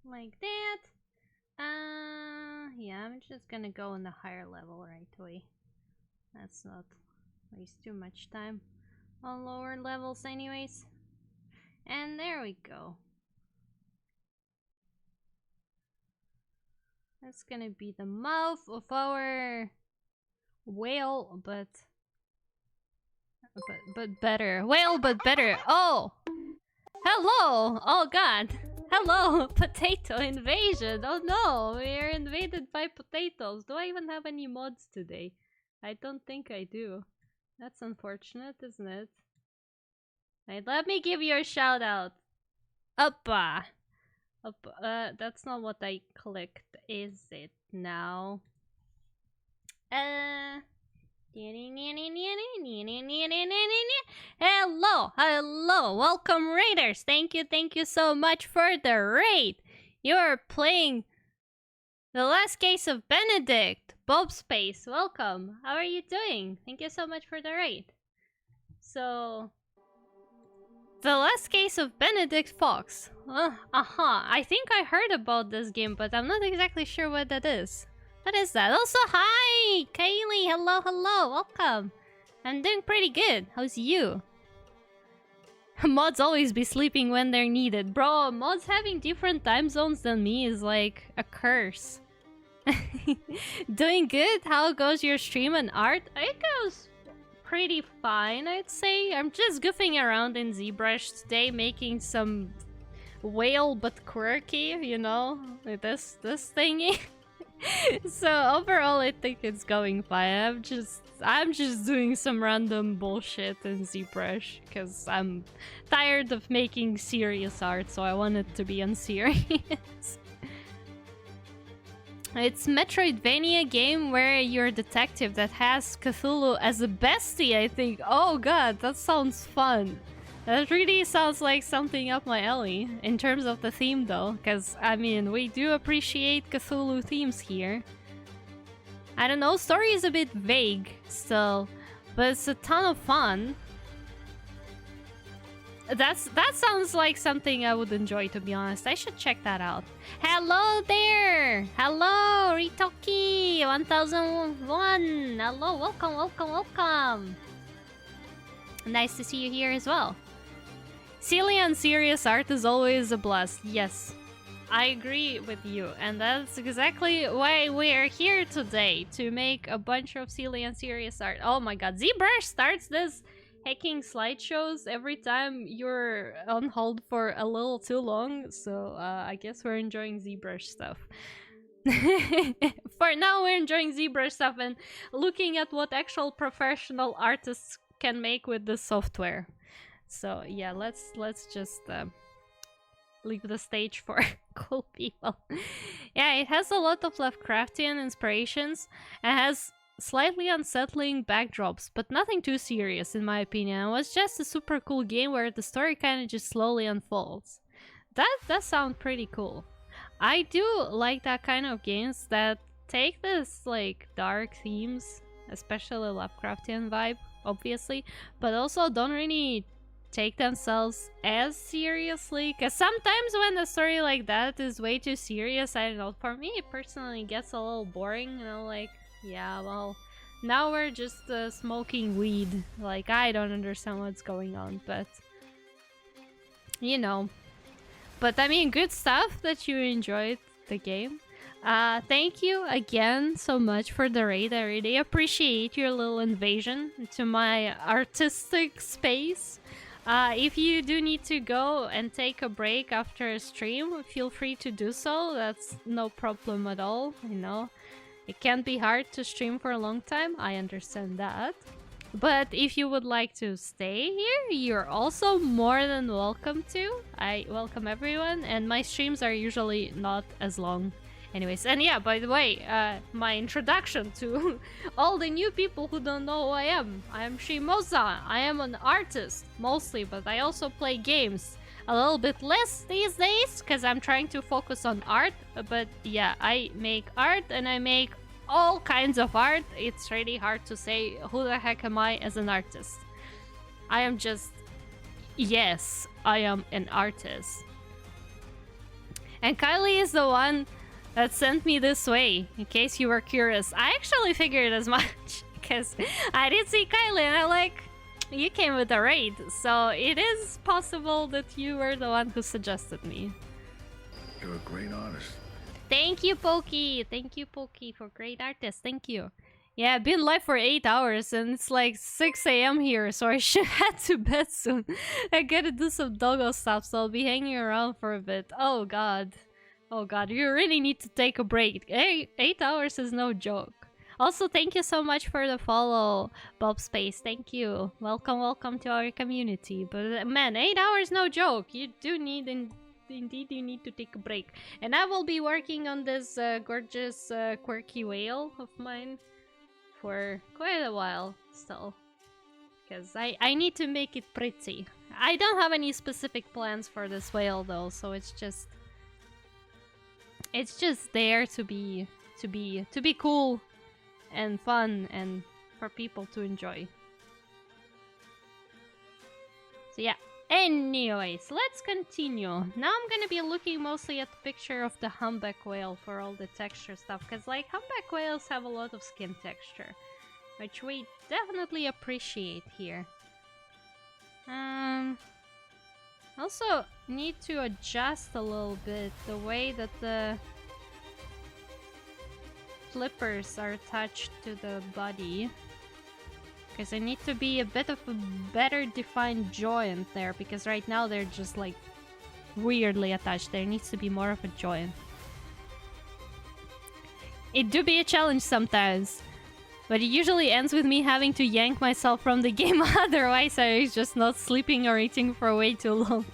like that. Yeah, I'm just gonna go on the higher level right away. Let's not waste too much time on lower levels anyways. And there we go. That's gonna be the mouth of our whale, but better. Whale, but better. Oh! Hello! Oh god! Hello! Potato invasion! Oh no! We are invaded by potatoes. Do I even have any mods today? I don't think I do. That's unfortunate, isn't it? Right, let me give you a shout out. Uppa! Up, that's not what I clicked, is it now? Hello, welcome raiders. Thank you so much for the raid. You're playing The Last Case of Benedict. Bob Space, welcome. How are you doing? Thank you so much for the raid. So, The Last Case of Benedict Fox. I think I heard about this game, but I'm not exactly sure what that is. What is that? Also, hi! Kaylee, hello, welcome. I'm doing pretty good. How's you? Mods always be sleeping when they're needed. Bro, mods having different time zones than me is like a curse. Doing good? How goes your stream and art? It goes pretty fine, I'd say. I'm just goofing around in ZBrush today, making some whale but quirky, you know, with this thingy. So overall, I think it's going fine. I'm just doing some random bullshit in ZBrush because I'm tired of making serious art, so I want it to be unserious. It's Metroidvania game where you're a detective that has Cthulhu as a bestie, I think. Oh god, that sounds fun. That really sounds like something up my alley, in terms of the theme though, because, I mean, we do appreciate Cthulhu themes here. I don't know, story is a bit vague still, but it's a ton of fun. That sounds like something I would enjoy, to be honest. I should check that out. Hello there! Hello, Ritoki 1001! Hello, welcome! Nice to see you here as well. Silly and serious art is always a blast. Yes, I agree with you. And that's exactly why we're here today. To make a bunch of silly and serious art. Oh my god, ZBrush starts this hacking slideshows every time you're on hold for a little too long. So I guess we're enjoying ZBrush stuff. For now, we're enjoying ZBrush stuff and looking at what actual professional artists can make with the software. So yeah, let's just leave the stage for cool people. Yeah, it has a lot of Lovecraftian inspirations and has slightly unsettling backdrops, but nothing too serious in my opinion. It was just a super cool game where the story kind of just slowly unfolds. That does sound pretty cool. I do like that kind of games that take this like dark themes, especially Lovecraftian vibe, obviously, but also don't really take themselves as seriously, because sometimes when a story like that is way too serious, I don't know, for me it personally gets a little boring, you know, like, yeah, well, now we're just smoking weed, like, I don't understand what's going on, but you know. But I mean, good stuff that you enjoyed the game. Thank you again so much for the raid. I really appreciate your little invasion into my artistic space. If you do need to go and take a break after a stream, feel free to do so. That's no problem at all, you know. It can be hard to stream for a long time, I understand that. But if you would like to stay here, you're also more than welcome to. I welcome everyone, and my streams are usually not as long. Anyways, and yeah, by the way, my introduction to all the new people who don't know who I am Shimoza. I am an artist, mostly, but I also play games. A little bit less these days, because I'm trying to focus on art. But yeah, I make art, and I make all kinds of art. It's really hard to say who the heck am I as an artist. I am just... Yes, I am an artist. And Kylie is the one that sent me this way, in case you were curious. I actually figured as much, because I did see Kylie and I'm like, you came with a raid, so it is possible that you were the one who suggested me. You're a great artist. Thank you, Pokey! Thank you, Pokey, for great artist. Thank you. Yeah, I've been live for 8 hours and it's like 6 AM here, so I should head to bed soon. I gotta do some doggo stuff, so I'll be hanging around for a bit. Oh god. Oh god, you really need to take a break. 8 hours is no joke. Also, thank you so much for the follow, Bob Space. Thank you. Welcome to our community. But man, 8 hours no joke. You do need, indeed, you need to take a break. And I will be working on this gorgeous quirky whale of mine for quite a while still. Because I need to make it pretty. I don't have any specific plans for this whale though, so it's just there to be cool and fun and for people to enjoy. So yeah. Anyways, let's continue. Now I'm gonna be looking mostly at the picture of the humpback whale for all the texture stuff, because like humpback whales have a lot of skin texture, which we definitely appreciate here. Also need to adjust a little bit the way that the flippers are attached to the body, because I need to be a bit of a better defined joint there, because right now they're just like weirdly attached. There needs to be more of a joint. It do be a challenge sometimes, but it usually ends with me having to yank myself from the game, otherwise I'm just not sleeping or eating for way too long.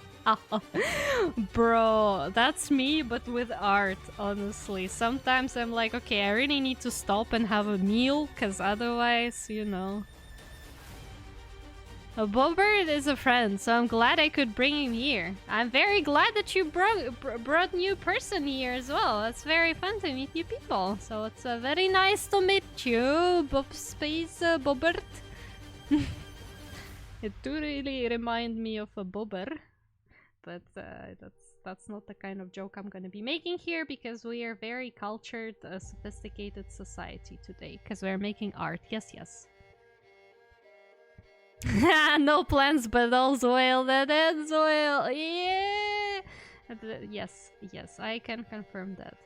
Bro, that's me, but with art, honestly. Sometimes I'm like, okay, I really need to stop and have a meal, because otherwise, you know. A Bobert is a friend, so I'm glad I could bring him here. I'm very glad that you brought new person here as well. It's very fun to meet new people. So it's very nice to meet you, Bob Space Bobert. It do really remind me of a bobber, but that's not the kind of joke I'm gonna be making here, because we are very cultured, sophisticated society today, because we're making art. Yes, yes. No plans, but also whale that ends whale. Yeah. Yes, I can confirm that.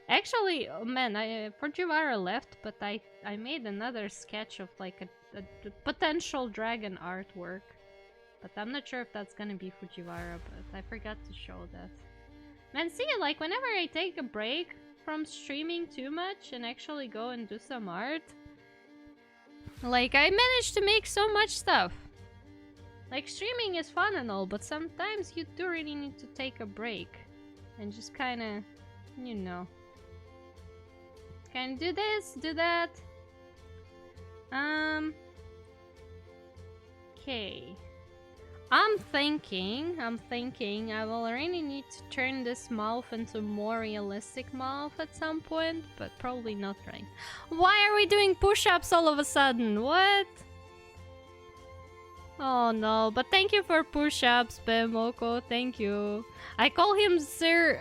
Actually, oh man, Fujiwara left, but I made another sketch of like a potential dragon artwork. But I'm not sure if that's gonna be Fujiwara, but I forgot to show that. Man, see, like whenever I take a break from streaming too much and actually go and do some art, like, I managed to make so much stuff. Like, streaming is fun and all, but sometimes you do really need to take a break. And just kinda, you know. Can do this, do that. Okay. I'm thinking I will really need to turn this mouth into more realistic mouth at some point, but probably not right. Why are we doing push-ups all of a sudden? What? Oh no, but thank you for push-ups, Bemoko, thank you. I call him Sir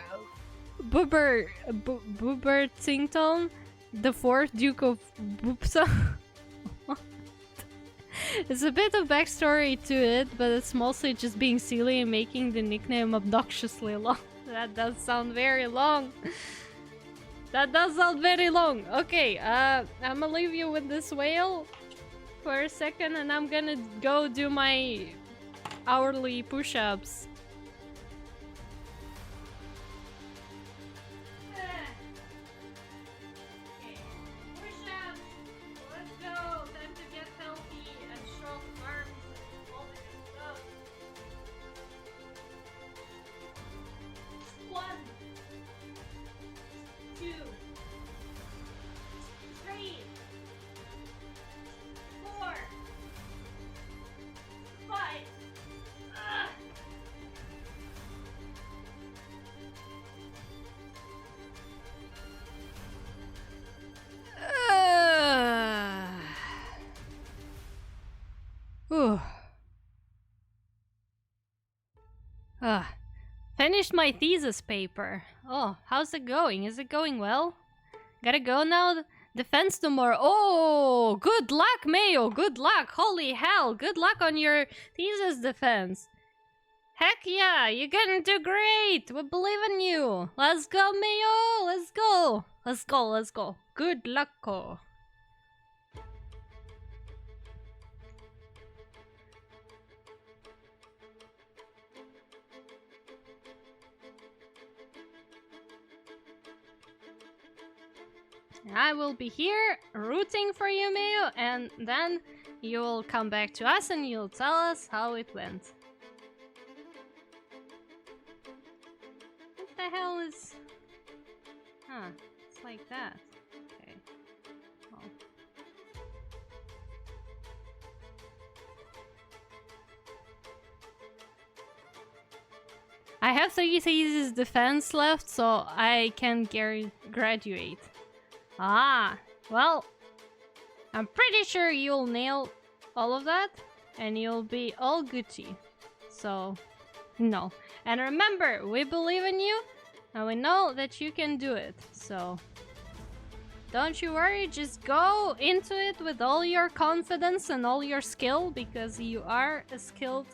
Bubertington, the 4th Duke of Bupsa. It's a bit of backstory to it, but it's mostly just being silly and making the nickname obnoxiously long. That does sound very long. That does sound very long. Okay, I'm gonna leave you with this whale for a second, and I'm gonna go do my hourly push-ups. Finished my thesis paper. Oh, how's it going? Is it going well? Gotta go now? Defense tomorrow. Oh, good luck, Mayo. Good luck. Holy hell. Good luck on your thesis defense. Heck yeah, you're gonna do great. We believe in you. Let's go, Mayo. Let's go. Let's go, let's go. Good luck, -o. I will be here rooting for you, Mayo, and then you'll come back to us and you'll tell us how it went. What the hell is... Huh, it's like that. Okay. Well. I have 3 thesis defense left, so I can graduate. Ah, well, I'm pretty sure you'll nail all of that, and you'll be all Gucci. So, no. And remember, we believe in you, and we know that you can do it. So, don't you worry, just go into it with all your confidence and all your skill, because you are a skilled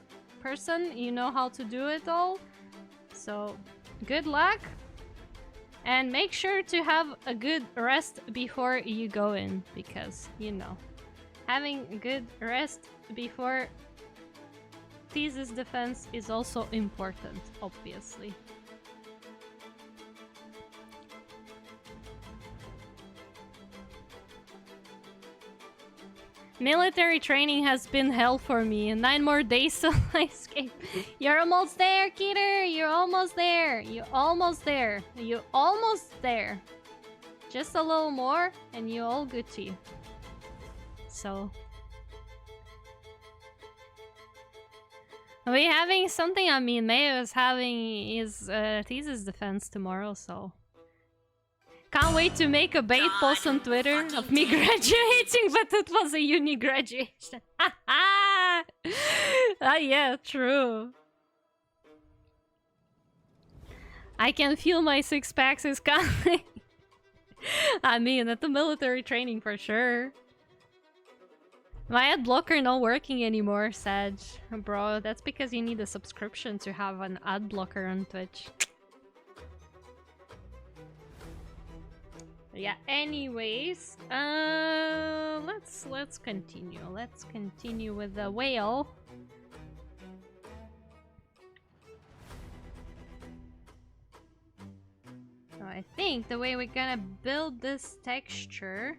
person, you know how to do it all. So, good luck, and make sure to have a good rest before you go in, because, you know, having a good rest before thesis defense is also important, obviously. Military training has been hell for me. 9 more days till I escape. You're almost there, Keter. You're almost there. You're almost there. You're almost there. Just a little more, and you're all Gucci. So, are we having something? I mean, Mayo is having his thesis defense tomorrow, so. Can't wait to make a bait post on Twitter of me graduating, but it was a uni graduation. Ah, yeah, true. I can feel my 6-packs is coming. I mean, at the military training for sure. My ad blocker not working anymore, Sag. Bro, that's because you need a subscription to have an ad blocker on Twitch. Yeah, anyways, let's continue. Let's continue with the whale. So I think the way we're gonna build this texture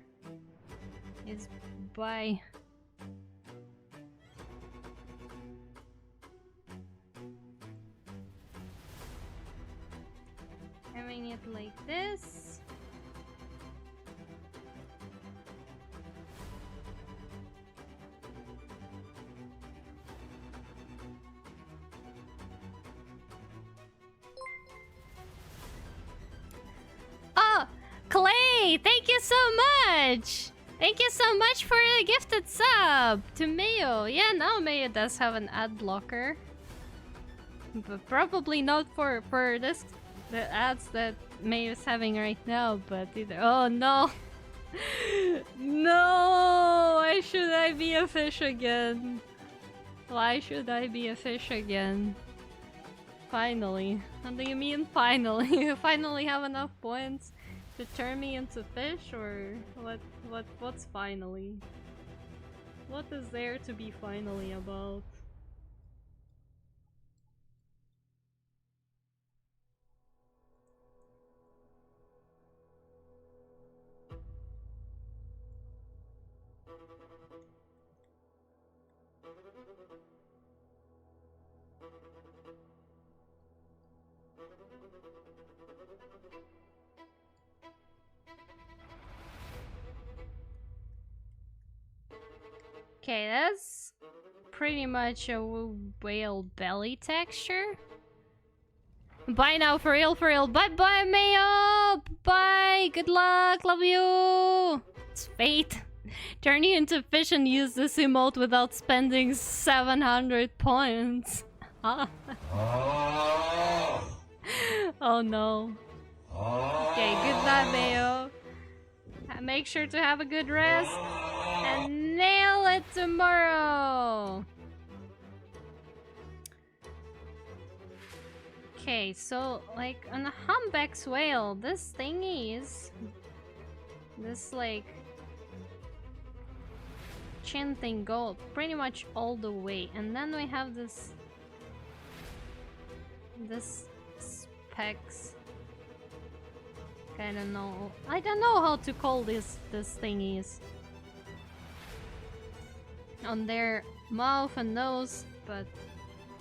is by having it like this. Oh, Clay, thank you so much! Thank you so much for the gifted sub to Mayo. Yeah, now Mayo does have an ad blocker. But probably not for this, the ads that Mayo's having right now, but either. Oh no! No! Why should I be a fish again? Why should I be a fish again? Finally. What do you mean finally? You finally have enough points to turn me into fish, or what's finally? What is there to be finally about? Okay, that's pretty much a whale belly texture. Bye now, for real, for real. Bye bye, Mayo! Bye! Good luck, love you! It's fate. Turn you into fish and use this emote without spending 700 points. Oh no. Okay, good night, Mayo. Make sure to have a good rest and nail it tomorrow. Okay, so like on a humpback's whale, this thingy is this like chin thing go pretty much all the way, and then we have this specs. I don't know how to call this thingies on their mouth and nose, but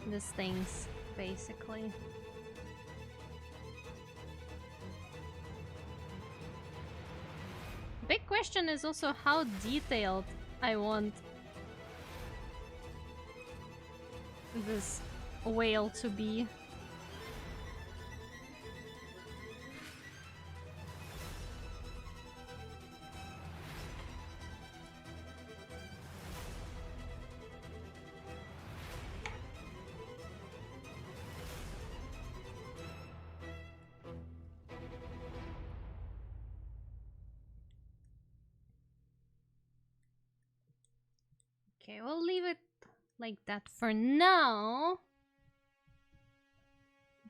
these things basically. Big question is also how detailed I want this whale to be. Okay, we'll leave it like that for now.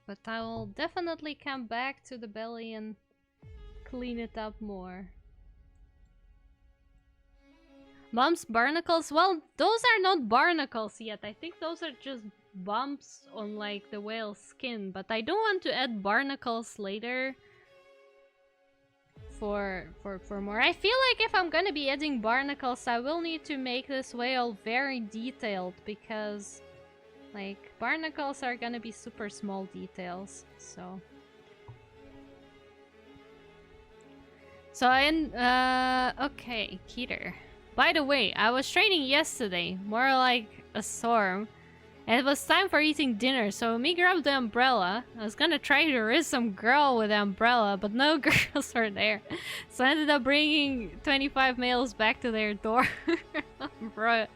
But I will definitely come back to the belly and clean it up more. Bumps, barnacles? Well, those are not barnacles yet. I think those are just bumps on like the whale's skin. But I do want to add barnacles later. For more. I feel like if I'm gonna be adding barnacles, I will need to make this whale very detailed because like barnacles are gonna be super small details. So okay, Keter. By the way, I was training yesterday, more like a storm. And it was time for eating dinner, so me grabbed the umbrella. I was gonna try to raise some girl with the umbrella, but no girls were there. So I ended up bringing 25 males back to their door. Bro,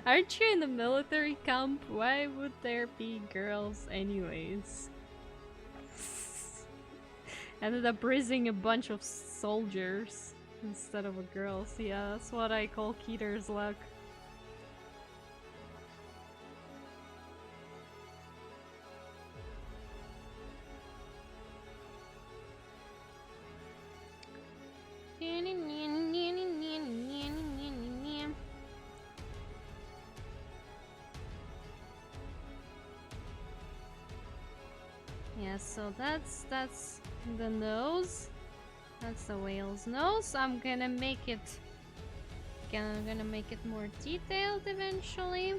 aren't you in the military camp? Why would there be girls anyways? Ended up raising a bunch of soldiers instead of a girls. Yeah, that's what I call Keter's luck. Yeah, so that's the nose. That's the whale's nose. I'm gonna make it more detailed eventually.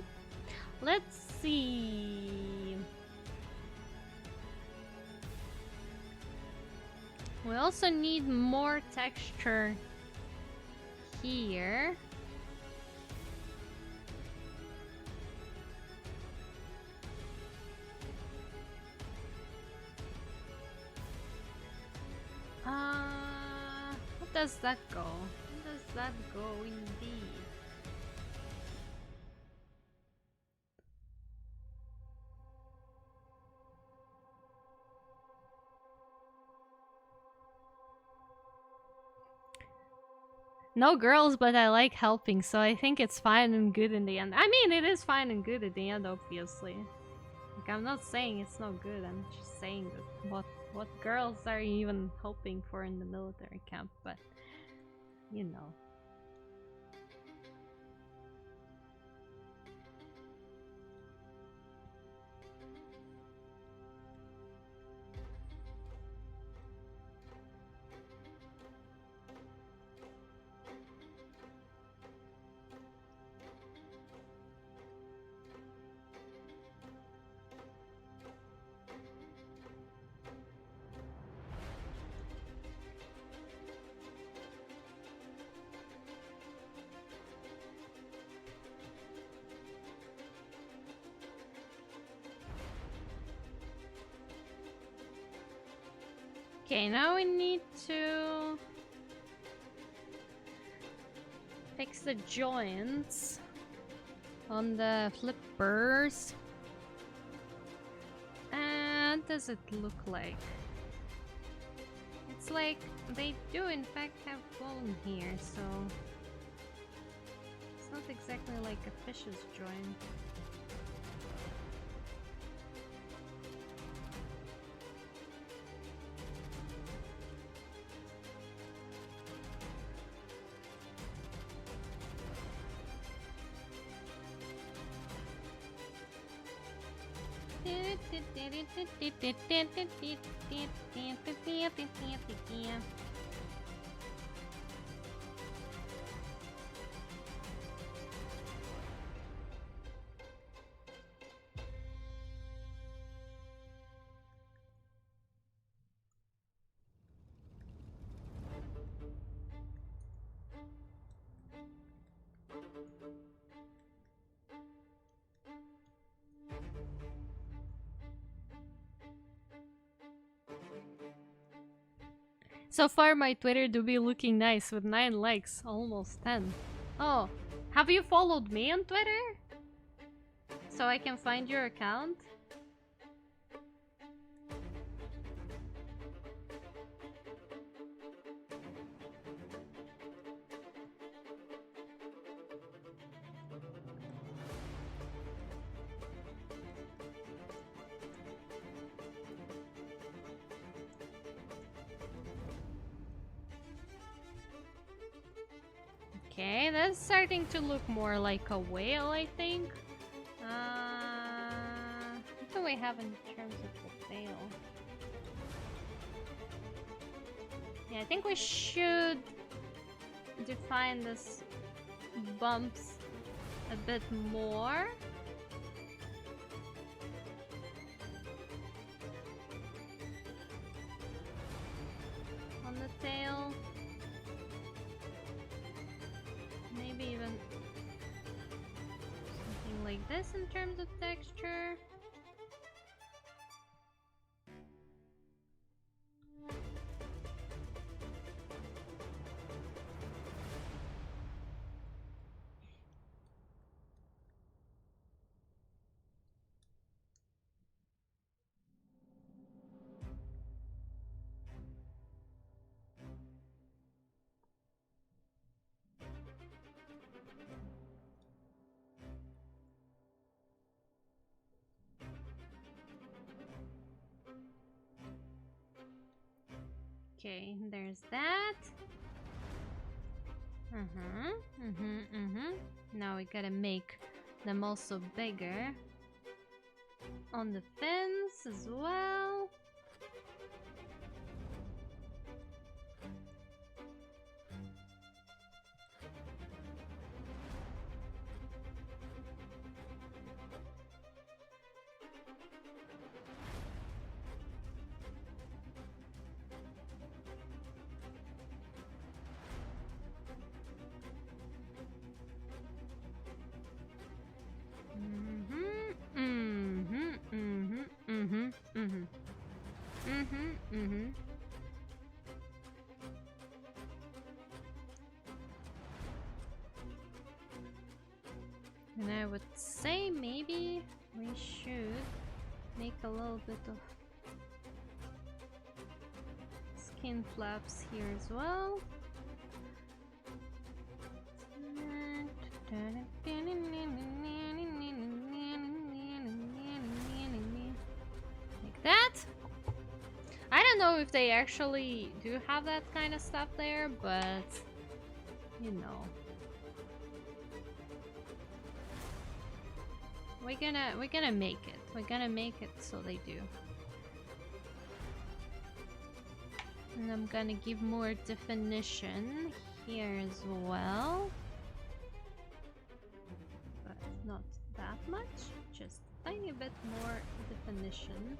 Let's see. We also need more texture here. What does that go? What does that go indeed? No girls, but I like helping, so I think it's fine and good in the end. I mean, it is fine and good at the end, obviously. Like, I'm not saying it's not good, I'm just saying that what girls are you even hoping for in the military camp, but you know. Okay, now we need to fix the joints on the flippers. And what does it look like? It's like they do in fact have bone here, so it's not exactly like a fish's joint. So far my Twitter do be looking nice with 9 likes, almost 10. Oh, have you followed me on Twitter? So I can find your account? Okay, that's starting to look more like a whale, I think. What do we have in terms of the tail? Yeah, I think we should define this bumps a bit more. On the tail. Maybe even something like this in terms of texture. Okay, there's that. Now we gotta make them also bigger on the fins as well. And I would say maybe we should make a little bit of skin flaps here as well. Like that. I don't know if they actually do have that kind of stuff there, but you know. We're gonna make it. We're gonna make it so they do. And I'm gonna give more definition here as well. But not that much, just a tiny bit more definition.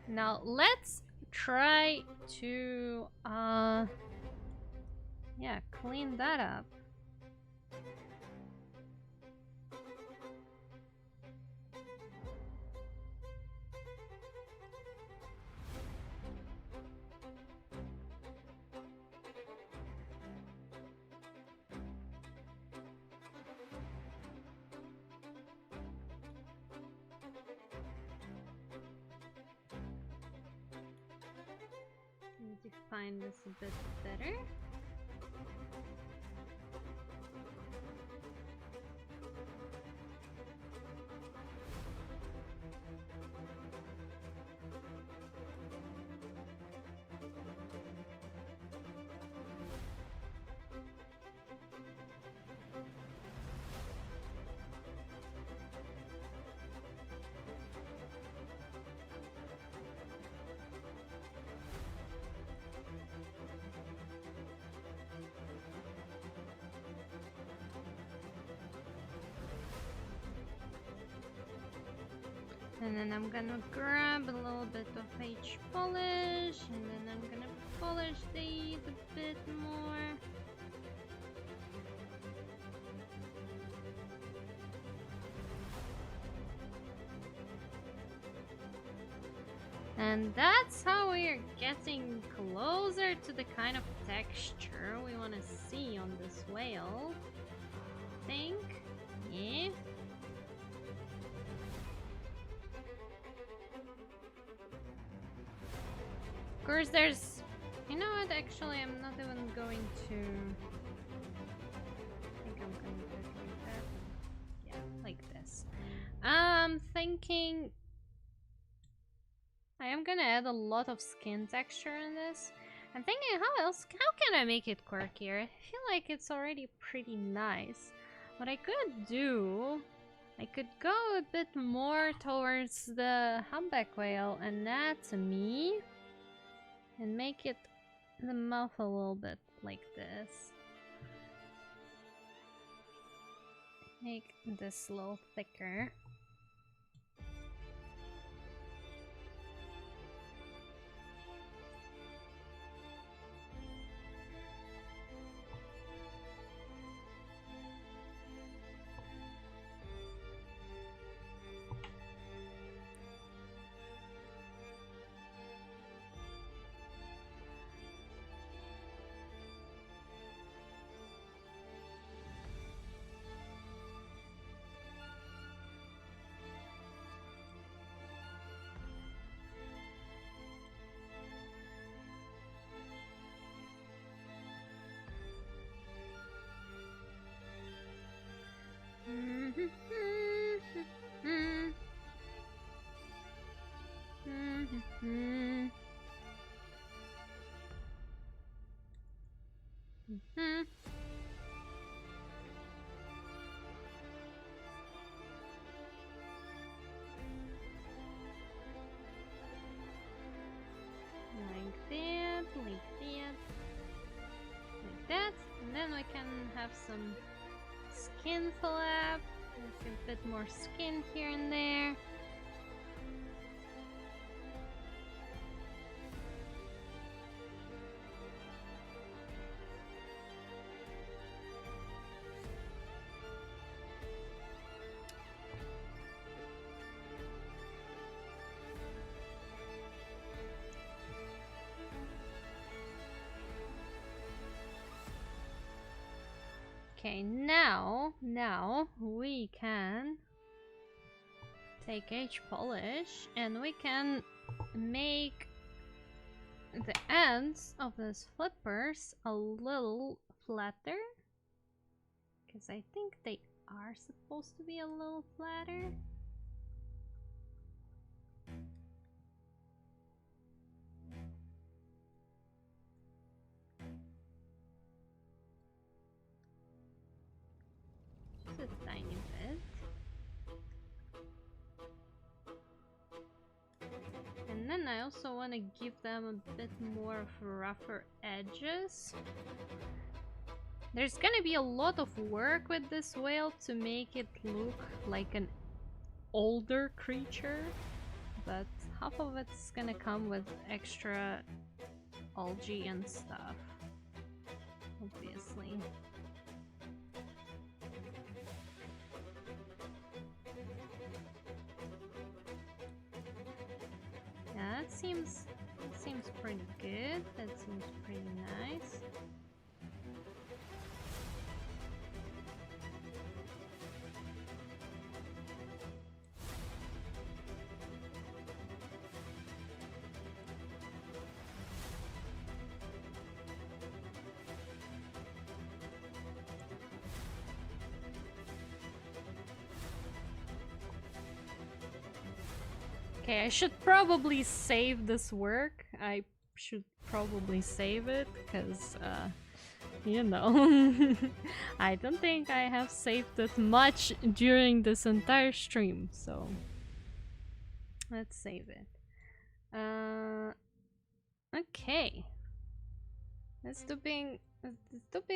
Now let's try to yeah, clean that up. Define this a bit better. And then I'm gonna grab a little bit of H polish, and then I'm gonna polish these a bit more. And that's how we are getting closer to the kind of texture we want to see on this whale. I think, yeah. Of course, there's, You know what? Actually, I'm not even going to. I think I'm going to do it like that. Yeah, like this. I'm thinking I am gonna add a lot of skin texture in this. I'm thinking how can I make it quirkier? I feel like it's already pretty nice. What I could do, I could go a bit more towards the humpback whale anatomy and make it the mouth a little bit like this. Make this a little thicker. Like that, and then we can have some skin flap, like a bit more skin here and there. Okay, now we can take H polish and we can make the ends of these flippers a little flatter, because I think they are supposed to be a little flatter. Just a tiny bit. And then I also want to give them a bit more of rougher edges. There's gonna be a lot of work with this whale to make it look like an older creature, but half of it's gonna come with extra algae and stuff, obviously. Yeah, that seems pretty good. That seems pretty nice. Okay, I should probably save this work. I should probably save it, because, you know, I don't think I have saved it much during this entire stream, so let's save it. Okay. It's to be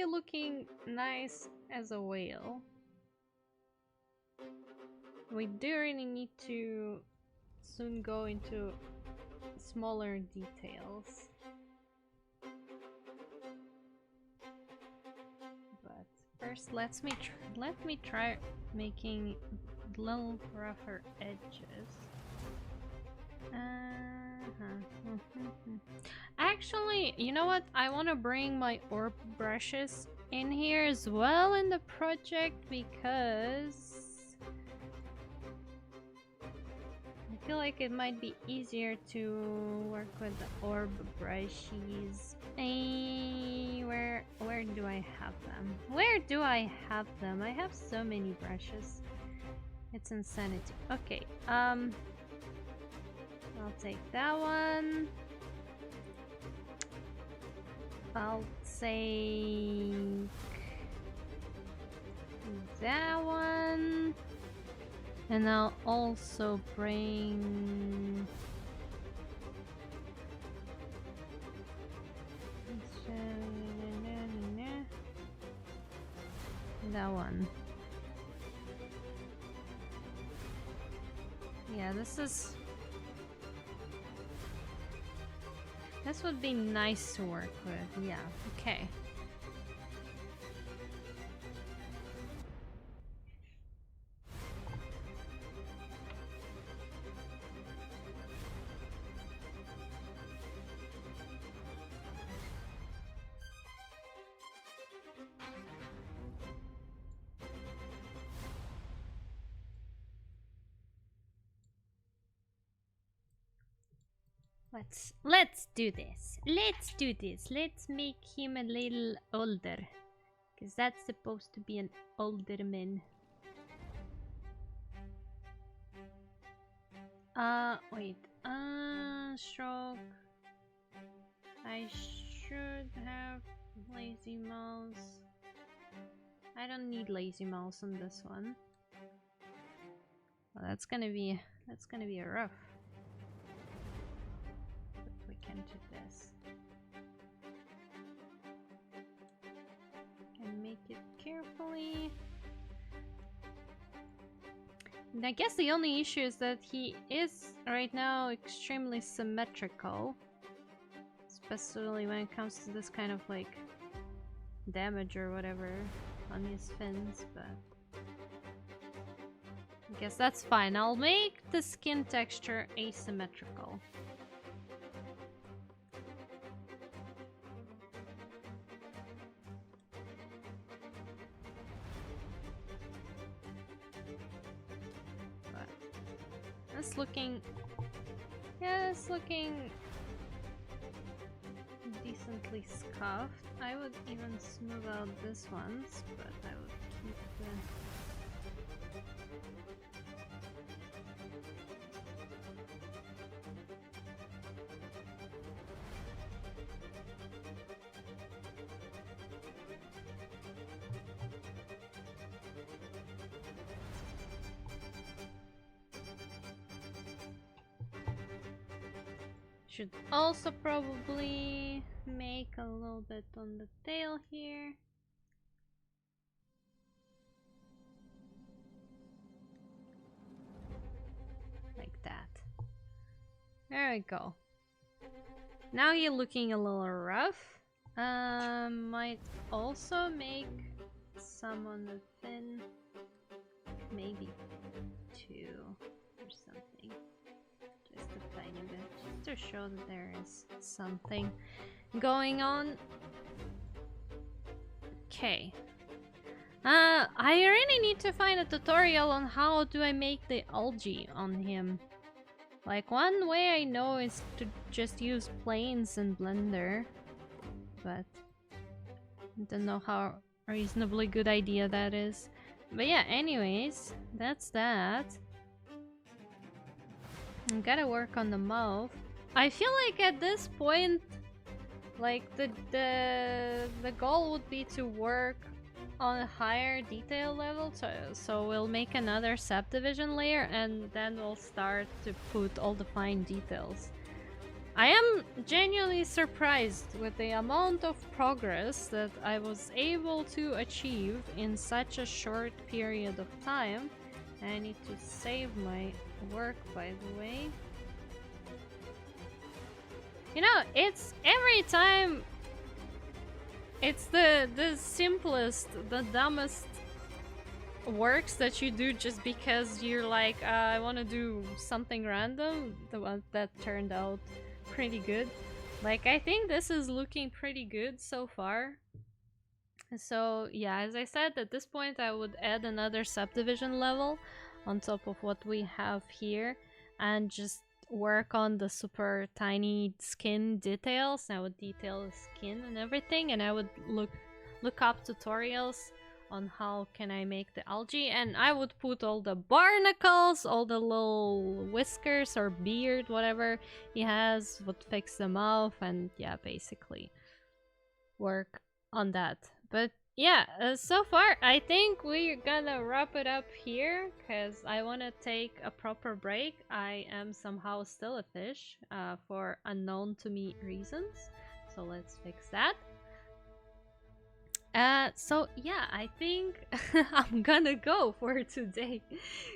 looking nice as a whale. We do really need to soon go into smaller details, but first let me try making little rougher edges. Actually, you know what? I want to bring my orb brushes in here as well in the project, because feel like it might be easier to work with the orb brushes. Where do I have them? Where do I have them? I have so many brushes. It's insanity. Okay, I'll take that one. I'll take that one. And I'll also bring that one. Yeah, this would be nice to work with. Yeah, okay. Let's do this. Let's do this. Let's make him a little older. Because that's supposed to be an older man. Wait. Stroke. I should have lazy mouse. I don't need lazy mouse on this one. Well, that's gonna be a rough. But we can do this. Can make it carefully. And I guess the only issue is that he is right now extremely symmetrical. Especially when it comes to this kind of like damage or whatever on his fins, but I guess that's fine. I'll make the skin texture asymmetrical. But that's looking, yeah, it's looking decently scuffed. I would even smooth out this ones, but I would keep the... Should also probably make a little bit on the tail here. Like that. There we go. Now you're looking a little rough. Might also make some on the fin. Maybe 2 or something. Just a tiny bit, just to show that there is something going on. Okay. I really need to find a tutorial on how do I make the algae on him. Like, one way I know is to just use planes in Blender, but I don't know how reasonably good idea that is. But yeah, anyways, that's that. I gotta work on the mouth. I feel like at this point, like the goal would be to work on a higher detail level. So we'll make another subdivision layer and then we'll start to put all the fine details. I am genuinely surprised with the amount of progress that I was able to achieve in such a short period of time. I need to save my work, by the way. You know, it's every time it's the simplest, the dumbest works that you do just because you're like, I want to do something random, the one that turned out pretty good. Like, I think this is looking pretty good so far. So yeah, as I said, at this point I would add another subdivision level on top of what we have here. and just work on the super tiny skin details. I would detail the skin and everything, and I would look up tutorials on how can I make the algae, and I would put all the barnacles, all the little whiskers or beard, whatever he has, would fix them off, and yeah, basically work on that. But yeah, so far I think we're gonna wrap it up here because I want to take a proper break. I am somehow still a fish for unknown to me reasons, so let's fix that. So yeah, I think I'm gonna go for today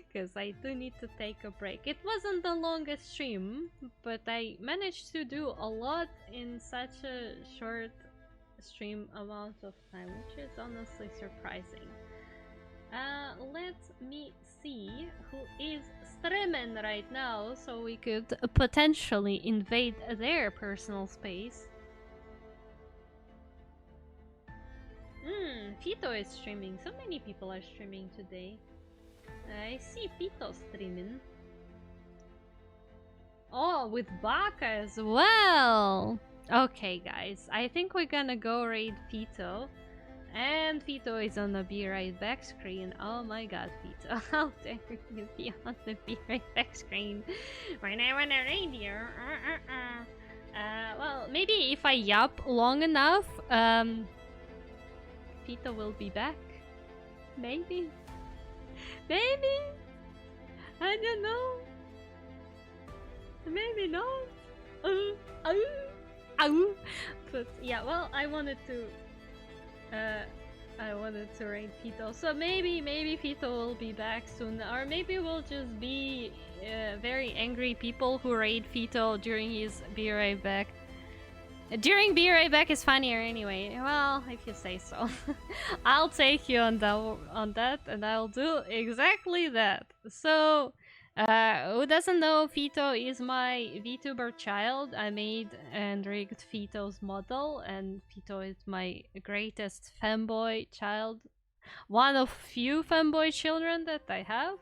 because I do need to take a break. It wasn't the longest stream, but I managed to do a lot in such a short stream amount of time, which is honestly surprising. Let me see who is streaming right now so we could potentially invade their personal space. Pito is streaming. So many people are streaming today. I see Pito streaming. Oh, with Baka as well. Okay, guys. I think we're gonna go raid Pito. And Pito is on the Be Right Back screen. Oh my god, Pito. How dare you be on the Be Right Back screen when I wanna raid you? Well, maybe if I yap long enough, Pito will be back. Maybe. Maybe. I don't know. Maybe not. But yeah, well, I wanted to raid Pito. So maybe Pito will be back soon, or maybe we'll just be very angry people who raid Pito during his Be Right Back. During Be Right Back is funnier anyway. Well, if you say so. I'll take you on that, and I'll do exactly that. So, who doesn't know, Fito is my VTuber child. I made and rigged Fito's model, and Fito is my greatest femboy child. One of few femboy children that I have.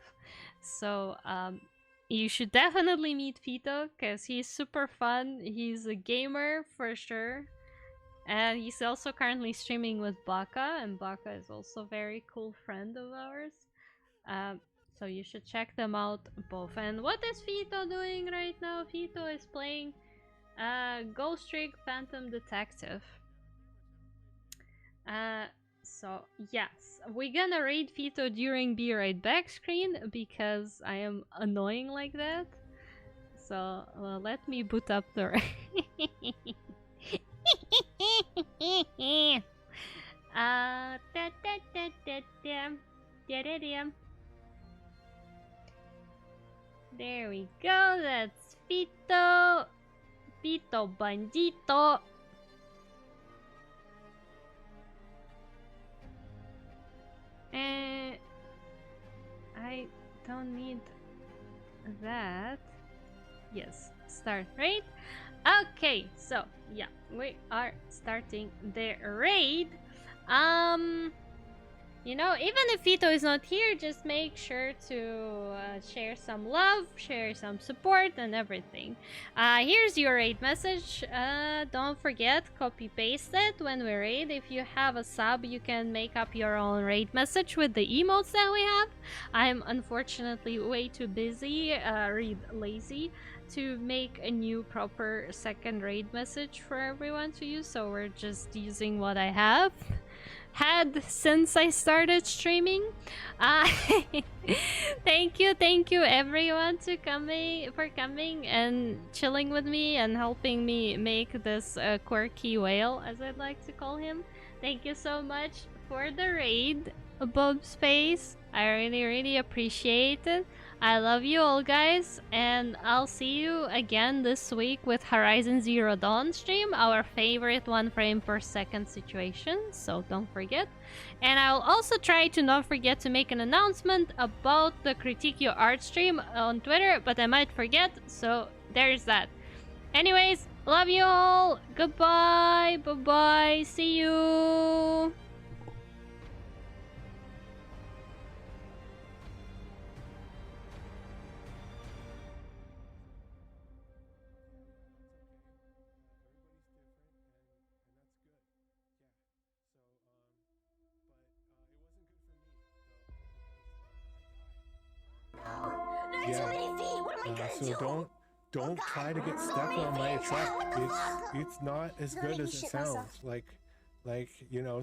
So, you should definitely meet Fito because he's super fun. He's a gamer for sure. And he's also currently streaming with Baka, and Baka is also a very cool friend of ours. So you should check them out both. And what is Fito doing right now? Fito is playing Ghost Trick Phantom Detective. So yes, we're gonna raid Fito during Be Right Back screen because I am annoying like that. So let me boot up the There we go, that's Fito. Fito Bandito. I don't need that. Yes, start raid. Okay, so yeah, we are starting the raid. You know, even if Fito is not here, just make sure to share some love, share some support, and everything. Here's your raid message. Don't forget, copy paste it when we raid. If you have a sub, you can make up your own raid message with the emotes that we have. I'm unfortunately way too busy, lazy, to make a new proper second raid message for everyone to use, so we're just using what I have had since I started streaming. Thank you everyone for coming and chilling with me and helping me make this quirky whale, as I'd like to call him. Thank you so much for the raid, Bob Space. I really appreciate it. I love you all, guys, and I'll see you again this week with Horizon Zero Dawn stream, our favorite 1 frame per second situation, so don't forget. And I'll also try to not forget to make an announcement about the Critique Your Art stream on Twitter, but I might forget, so there's that. Anyways, love you all, goodbye, bye-bye, see you! Yeah. So don't try to get stuck on my truck. It's not as good as it sounds. Like you know.